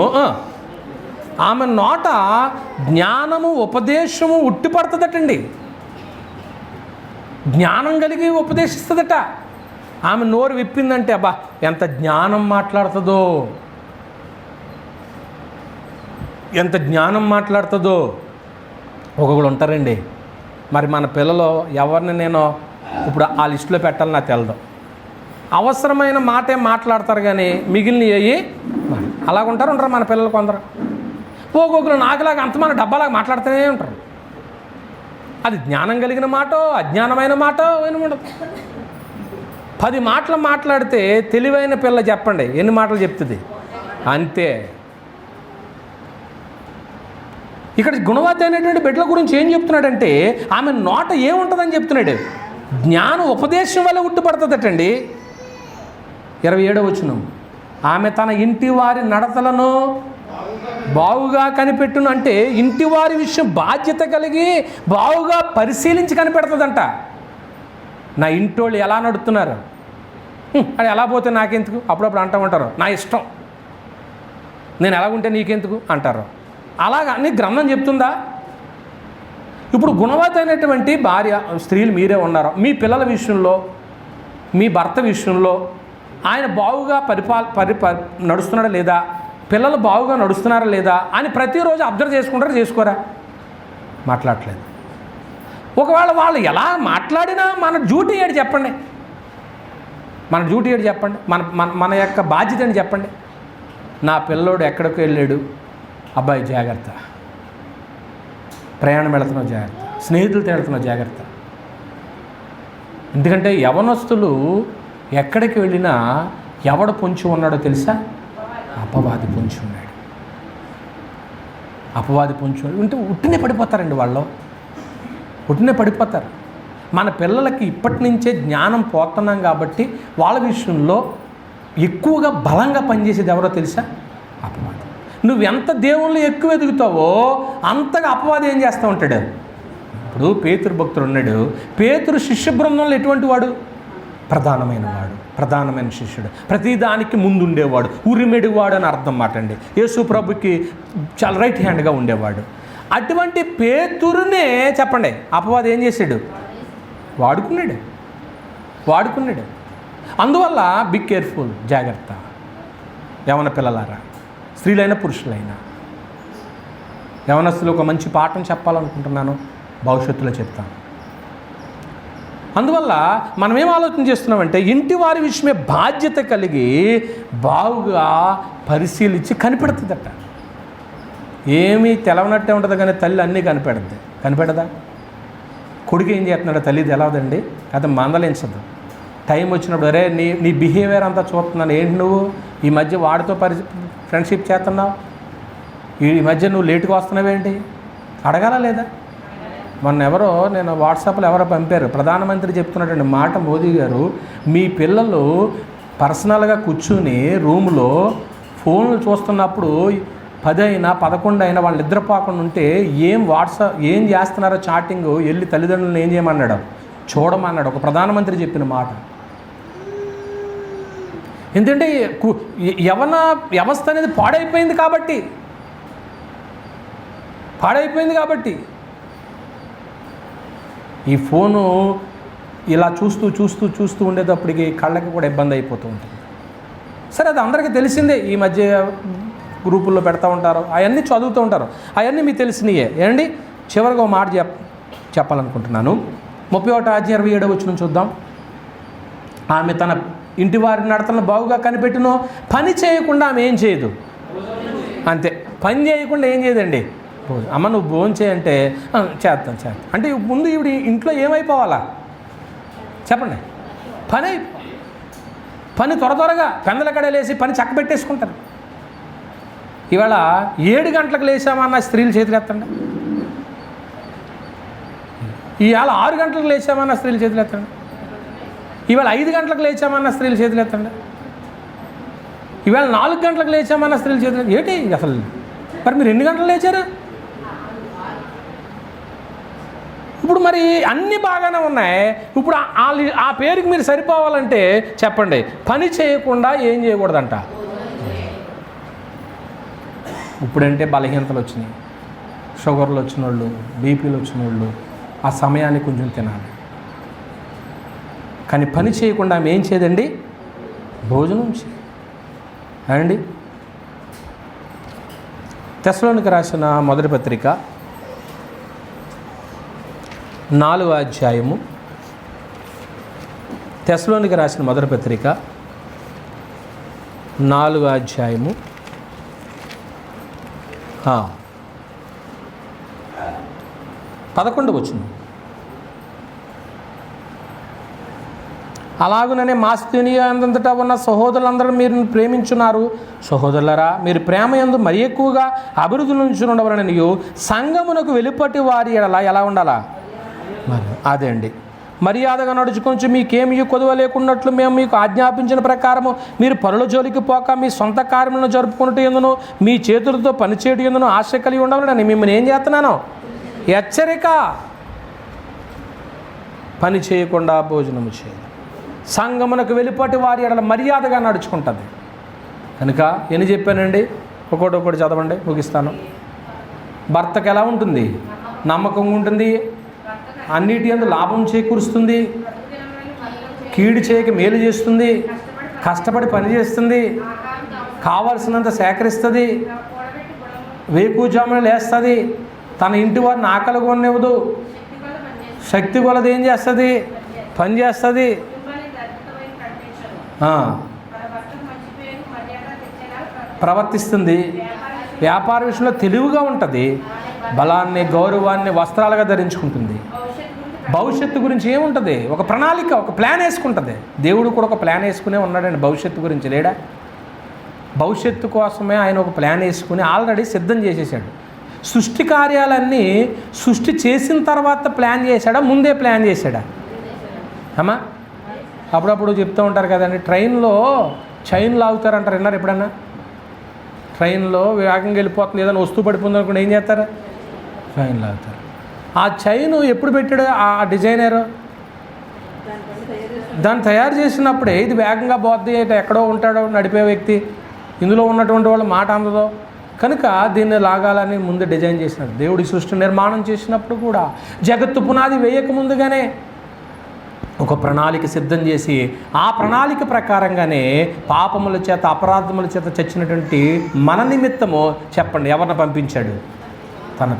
ఆమె నోట జ్ఞానము ఉపదేశము ఉట్టిపడుతుందటండి. జ్ఞానం కలిగి ఉపదేశిస్తుందట. ఆమె నోరు విప్పిందంటే అబ్బా ఎంత జ్ఞానం మాట్లాడుతుందో, ఎంత జ్ఞానం మాట్లాడుతుందో. ఒక్కొక్కరు ఉంటారండి, మరి మన పిల్లలు ఎవరిని నేను ఇప్పుడు ఆ లిస్టులో పెట్టాలని నాకు తెలదు. అవసరమైన మాటే మాట్లాడతారు కానీ మిగిలినవి అలాగుంటారు మన పిల్లలు. కొందరు ఒక్కొక్కరు నాకులాగా అంత మన డబ్బాలాగా మాట్లాడుతూనే ఉంటారు. అది జ్ఞానం కలిగిన మాట, అజ్ఞానమైన మాట ఏమఉండదు. 10 మాటలు మాట్లాడితే తెలివైన పిల్ల చెప్పండి ఎన్ని మాటలు చెప్తుంది? అంతే. ఇక్కడ గుణవతి అయినటువంటి బిడ్డల గురించి ఏం చెప్తున్నాడంటే ఆమె నోట ఏముంటుందని చెప్తున్నాడు. జ్ఞానం ఉపదేశం వల్ల ఉట్టుపడుతుందటండి. 27వ వచనం, ఆమె తన ఇంటి వారి నడతలను బావుగా కనిపెట్టును. అంటే ఇంటి వారి విషయం బాధ్యత కలిగి బావుగా పరిశీలించి కనిపెడుతుందంట. నా ఇంటోళ్ళు ఎలా నడుస్తున్నారు, అది ఎలా పోతే నాకెందుకు, అప్పుడప్పుడు అంటూ ఉంటారు నా ఇష్టం, నేను ఎలాగుంటే నీకెందుకు అంటారు. అలాగా నీ గ్రంథం చెప్తుందా? ఇప్పుడు గుణవతి అయినటువంటి భార్య స్త్రీలు మీరే ఉన్నారు. మీ పిల్లల విషయంలో, మీ భర్త విషయంలో ఆయన బావుగా నడుస్తున్నాడా లేదా, పిల్లలు బావుగా నడుస్తున్నారా లేదా అని ప్రతిరోజు అబ్జర్వ్ చేసుకుంటారా, చేసుకోరా? మాట్లాడలేదు. ఒకవేళ వాళ్ళు ఎలా మాట్లాడినా మన డ్యూటీ ఏంటి చెప్పండి, మన డ్యూటీ ఏంటి చెప్పండి, మన యొక్క బాధ్యత ఏంటి చెప్పండి. నా పిల్లోడు ఎక్కడికి వెళ్ళాడు, అబ్బాయి జాగ్రత్త, ప్రయాణం వెళుతున్నావు జాగ్రత్త, స్నేహితులతో వెళుతున్నావు జాగ్రత్త. ఎందుకంటే యవనస్తులు ఎక్కడికి వెళ్ళినా ఎవడు పొంచి ఉన్నాడో తెలుసా? అపవాది పొంచి ఉన్నాడు. అపవాది పొంచి ఉంటే ఉట్టినే పడిపోతారండి, వాళ్ళు ఉట్టినే పడిపోతారు. మన పిల్లలకి ఇప్పటి నుంచే జ్ఞానం పోతున్నాం కాబట్టి వాళ్ళ విషయంలో ఎక్కువగా బలంగా పనిచేసేది ఎవరో తెలుసా? అపవాది. నువ్వెంత దేవుళ్ళు ఎక్కువ ఎదుగుతావో అంతగా అపవాది ఏం చేస్తూ ఉంటాడు. ఇప్పుడు పేతురు భక్తుడు ఉన్నాడు. పేతురు శిష్య బృందంలో ఎటువంటి వాడు? ప్రధానమైన వాడు, ప్రధానమైన శిష్యుడు, ప్రతిదానికి ముందుండేవాడు, ఉరిమెడివాడు అని అర్థం మాట అండి. యేసు ప్రభుకి చాలా రైట్ హ్యాండ్గా ఉండేవాడు. అటువంటి పేతురునే చెప్పండి అపవాది ఏం చేశాడు? వాడుకున్నాడు. వాడుకున్నాడు. అందువల్ల బి కేర్ఫుల్, జాగ్రత్త. యవన పిల్లలారా, స్త్రీలైనా పురుషులైనా. యవనస్తులు ఒక మంచి పాఠం చెప్పాలనుకుంటున్నాను, భవిష్యత్తులో చెప్తాను. అందువల్ల మనం ఏం ఆలోచన చేస్తున్నామంటే ఇంటి వారి విషయమే బాధ్యత కలిగి బాగుగా పరిశీలించి కనిపెడుతుందట. ఏమీ తెలవనట్టే ఉంటుంది కానీ తల్లి అన్నీ కనిపెడదా? కొడుకు ఏం చేస్తున్నాడో తల్లి తెలవదండి, అది మందలించదు. టైం వచ్చినప్పుడు అరే నీ బిహేవియర్ అంతా చూస్తున్నాను, ఏంటి నువ్వు ఈ మధ్య వాడితో ఫ్రెండ్షిప్ చేస్తున్నావు, ఈ మధ్య నువ్వు లేటుగా వస్తున్నావేంటి అడగాలా లేదా? నేను వాట్సాప్లో ఎవరో పంపారు, ప్రధానమంత్రి చెప్తున్నటువంటి మాట, మోదీ గారు మీ పిల్లలు పర్సనల్గా కూర్చుని రూమ్లో ఫోన్లు చూస్తున్నప్పుడు 10 అయినా 11 అయినా వాళ్ళు నిద్రపోకుండా ఉంటే ఏం చేస్తున్నారో చాటింగ్ వెళ్ళి తల్లిదండ్రులను ఏం చేయమన్నాడు, చూడమన్నాడు. ఒక ప్రధానమంత్రి చెప్పిన మాట. ఎందుకంటే యవన వ్యవస్థ అనేది పాడైపోయింది కాబట్టి ఈ ఫోను ఇలా చూస్తూ ఉండేటప్పటికి కళ్ళకి కూడా ఇబ్బంది అయిపోతూ ఉంటుంది. సరే, అది అందరికీ తెలిసిందే. ఈ మధ్య గ్రూపుల్లో పెడతా ఉంటారు, అవన్నీ చదువుతూ ఉంటారు, అవన్నీ మీకు తెలిసినయే. ఏంటి చివరిగా ఒక మాట చెప్పాలనుకుంటున్నాను. 31:27 చూద్దాం. ఆమె తన ఇంటి వారి నడతలను బాగుగా కనిపెట్టును, పని చేయకుండా ఆమె ఏం చేయదు. అంతే, పని చేయకుండా ఏం చేయదండి. అమ్మ నువ్వు భోజనం చేయంటే చేస్తాను అంటే ముందు ఈవిడ ఇంట్లో ఏమైపోవాలా చెప్పండి? పని త్వరగా పెందల కడ లేసి పని చక్కబెట్టేసుకుంటారు. ఇవాళ 7 గంటలకు లేచామన్న స్త్రీలు చేతులు ఎత్తండి. ఇవాళ 6 గంటలకు లేచామన్న స్త్రీలు చేతులు ఎత్తండి. ఇవాళ 5 గంటలకు లేచామన్న స్త్రీలు చేతులు ఎత్తండి. ఇవాళ 4 గంటలకు లేచామన్న స్త్రీలు చేతులు ఏంటి అసలు? మరి మీరు ఎన్ని గంటలు లేచారు? ఇప్పుడు మరి అన్నీ బాగానే ఉన్నాయి. ఇప్పుడు ఆ పేరుకి మీరు సరిపోవాలంటే చెప్పండి, పని చేయకుండా ఏం చేయకూడదంట. ఇప్పుడంటే బలహీనతలు వచ్చినాయి, షుగర్లు వచ్చిన వాళ్ళు, బీపీలు వచ్చిన వాళ్ళు ఆ సమయాన్ని కొంచెం తినాలి. కానీ పని చేయకుండా ఆమె ఏం చేయదండి, భోజనం చేయండి. తెస్సలోనికి రాసిన మొదటి పత్రిక 4వ అధ్యాయము. తెస్సలోనికి రాసిన మొదటి పత్రిక 4వ అధ్యాయము 11 వచనం. అలాగుననే మాసిదోనియ అంతటా ఉన్న సహోదరులందరూ మీరు ప్రేమించున్నారు. సహోదరులరా, మీరు ప్రేమ యందు మరి ఎక్కువగా అభివృద్ధి నుంచి ఉండవలననియు సంఘమునకు వెలుపటి వారి ఎలా ఉండాలా? మరి అదే అండి, మర్యాదగా నడుచుకొంచు మీకేమీ కొదువ లేకున్నట్లు మేము మీకు ఆజ్ఞాపించిన ప్రకారము మీరు పరుల జోలికి పోక మీ సొంత కార్యములను జరుపుకున్నట్టు ఎందును మీ చేతులతో పనిచేయడం ఎందును ఆశ కలిగి ఉండవాలని మిమ్మల్ని ఏం చేస్తున్నాను? హెచ్చరిక. పని చేయకుండా భోజనము చేయాలి. సంఘమునకు వెలుపటి వారి ఎడల మర్యాదగా నడుచుకుంటుంది. కనుక ఎన్ని చెప్పానండి, ఒకటి చదవండి, ముగిస్తాను. భర్తకు ఎలా ఉంటుంది? నమ్మకంగా ఉంటుంది, అన్నిటి యందు లాభం చేకూరుస్తుంది, కీడు చేయక మేలు చేస్తుంది, కష్టపడి పని చేస్తుంది, కావలసినంత సేకరిస్తుంది, వేకుజామున లేస్తుంది, తన ఇంటి వారిని ఆకలి కొనివ్వదు, శక్తి కొలది ఏం చేస్తుంది? పని చేస్తుంది. ప్రవర్తిస్తుంది. వ్యాపార విషయంలో తెలివిగా ఉంటుంది. బలాన్ని గౌరవాన్ని వస్త్రాలుగా ధరించుకుంటుంది. భవిష్యత్తు గురించి ఏముంటుంది? ఒక ప్రణాళిక, ఒక ప్లాన్ వేసుకుంటుంది. దేవుడు కూడా ఒక ప్లాన్ వేసుకునే ఉన్నాడండి భవిష్యత్తు గురించి, లేడా? భవిష్యత్తు కోసమే ఆయన ఒక ప్లాన్ వేసుకుని ఆల్రెడీ సిద్ధం చేసేసాడు. సృష్టి కార్యాలన్నీ సృష్టి చేసిన తర్వాత ప్లాన్ చేశాడా, ముందే ప్లాన్ చేశాడా? అమ్మా, అప్పుడప్పుడు చెప్తూ ఉంటారు కదండి, ట్రైన్లో చైన్ లాగుతారంటారు, విన్నారు ఎప్పుడన్నా? ట్రైన్లో వేగంగా వెళ్ళిపోతుంది, ఏదైనా వస్తువు పడిపోతుంది అనుకుంటే ఏం చేస్తారు? చైన్ లాగుతారు. ఆ చైన్ ఎప్పుడు పెట్టాడు ఆ డిజైనర్? దాన్ని తయారు చేసినప్పుడే ఇది వేగంగా పోద్ది, ఎక్కడో ఉంటాడో నడిపే వ్యక్తి, ఇందులో ఉన్నటువంటి వాళ్ళ మాట అందదో, కనుక దీన్ని లాగాలని ముందు డిజైన్ చేసినాడు. దేవుడి సృష్టి నిర్మాణం చేసినప్పుడు కూడా జగత్తు పునాది వేయక ముందుగానే ఒక ప్రణాళిక సిద్ధం చేసి ఆ ప్రణాళిక ప్రకారంగానే పాపముల చేత అపరాధముల చేత చచ్చినటువంటి మన నిమిత్తము చెప్పండి ఎవరిని పంపించాడు? తన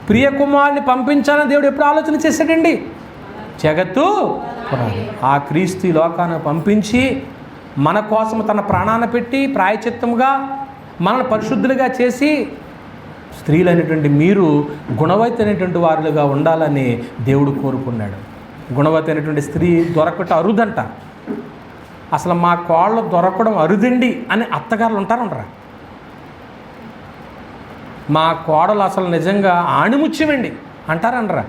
ప్రియ కుమారుని పంపించాలని దేవుడు ఎప్పుడు ఆలోచన చేశాడండి? జగత్తు ఆ క్రీస్తు లోకాన్ని పంపించి మన కోసం తన ప్రాణాన్ని పెట్టి ప్రాయచిత్తముగా మనల్ని పరిశుద్ధులుగా చేసి స్త్రీలైనటువంటి మీరు గుణవతైనటువంటి వారులుగా ఉండాలని దేవుడు కోరుకున్నాడు. గుణవతైనటువంటి స్త్రీ దొరకట అరుదంట. అసలు మా కోళ్ళు దొరకడం అరుదండి అని అత్తగారులు ఉంటారంటారా? మా కోడలు అసలు నిజంగా ఆణిముత్యమండి అంటారంటారా?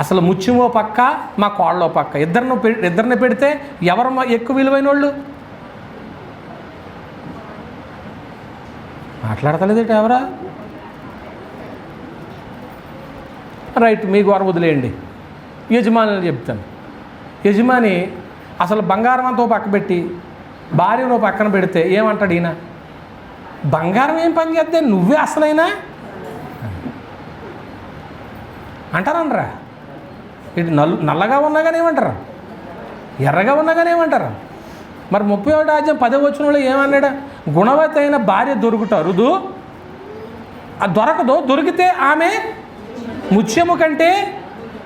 అసలు ముత్యమో పక్క, మా కోళ్ళో పక్క, ఇద్దరిని పెడితే ఎవరు ఎక్కువ విలువైన వాళ్ళు? మాట్లాడతలేదేట ఎవరా? రైట్, మీ గొడవ వదిలేయండి. యజమానులు చెప్తాను. యజమాని అసలు బంగారం అంతా పక్క పెట్టి భార్యను పక్కన పెడితే ఏమంటాడు ఈయన? బంగారం ఏం పని చేస్తే నువ్వే అసలైనా అంటారనరా? ఇటు నల్లగా ఉన్నా కానీ ఏమంటారు, ఎర్రగా ఉన్నా కానీ ఏమంటారు? మరి 31వ అధ్యాయం 10వ వచనంలో ఏమన్నాడు? గుణవతైన భార్య దొరుకుట అరుదు, దొరకదు, దొరికితే ఆమె ముత్యము కంటే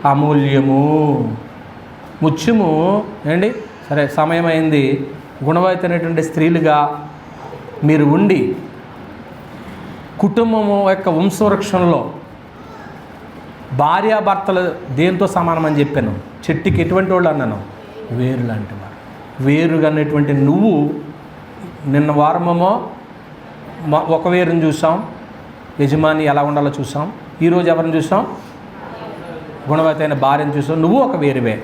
అమూల్యము. ముత్యము ఏంటి? సరే, సమయం అయింది. గుణవతైనటువంటి స్త్రీలుగా మీరు ఉండి కుటుంబము యొక్క వంశవృక్షంలో భార్యాభర్తలు దేంతో సమానమని చెప్పాను? చెట్టుకి ఎటువంటి వాళ్ళు అన్నాను? వేరు లాంటి వారు. వేరుగా అనేటువంటి నువ్వు నిన్న వారమేమో ఒక వేరుని చూసాం, యజమాని ఎలా ఉండాలో చూసాం. ఈరోజు ఎవరిని చూసాం? గుణవతైన భార్యను చూసాం. నువ్వు ఒక వేరువే.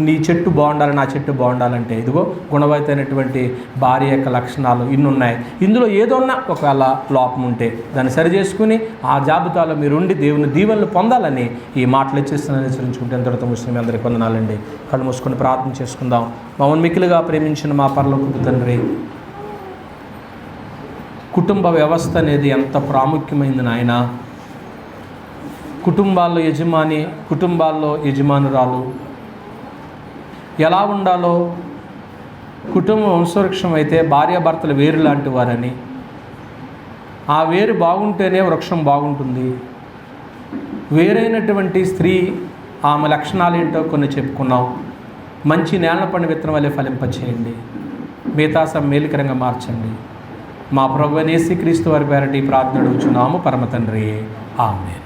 నీ చెట్టు బాగుండాలి, నా చెట్టు బాగుండాలంటే ఇదిగో గుణవతైనటువంటి భార్య యొక్క లక్షణాలు ఇన్ని ఉన్నాయి. ఇందులో ఏదోన్నా ఒకవేళ లోపం ఉంటే దాన్ని సరి చేసుకుని ఆ జాబితాలో మీరు ఉండి దేవుని దీవెనలు పొందాలని ఈ మాటలు ఇచ్చేస్తున్నాను. హెచ్చరించుకుంటే ఎంతటితో ముస్లిం అందరికీ వందనాలండి. కళ్ళు మూసుకొని ప్రార్థన చేసుకుందాం. మమ్మల్ని మిక్కిలిగా ప్రేమించిన మా పరలోకపు తండ్రి, కుటుంబ వ్యవస్థ అనేది ఎంత ప్రాముఖ్యమైంది నాయన. కుటుంబాల్లో యజమాని, కుటుంబాల్లో యజమానురాలు ఎలా ఉండాలో, కుటుంబం వంశవృక్షం అయితే భార్యాభర్తలు వేరు లాంటి వారని, ఆ వేరు బాగుంటేనే వృక్షం బాగుంటుంది. వేరైనటువంటి స్త్రీ ఆమె లక్షణాలు ఏంటో కొన్ని చెప్పుకున్నాం. మంచి నేల పండు విత్తనం వల్లే ఫలింపచేయండి. మిగతా మేలుకరంగా మార్చండి. మా ప్రభువైన యేసుక్రీస్తు వారి పేరటి ప్రార్థన అడుగుచున్నాము పరమ తండ్రి. ఆమేన్.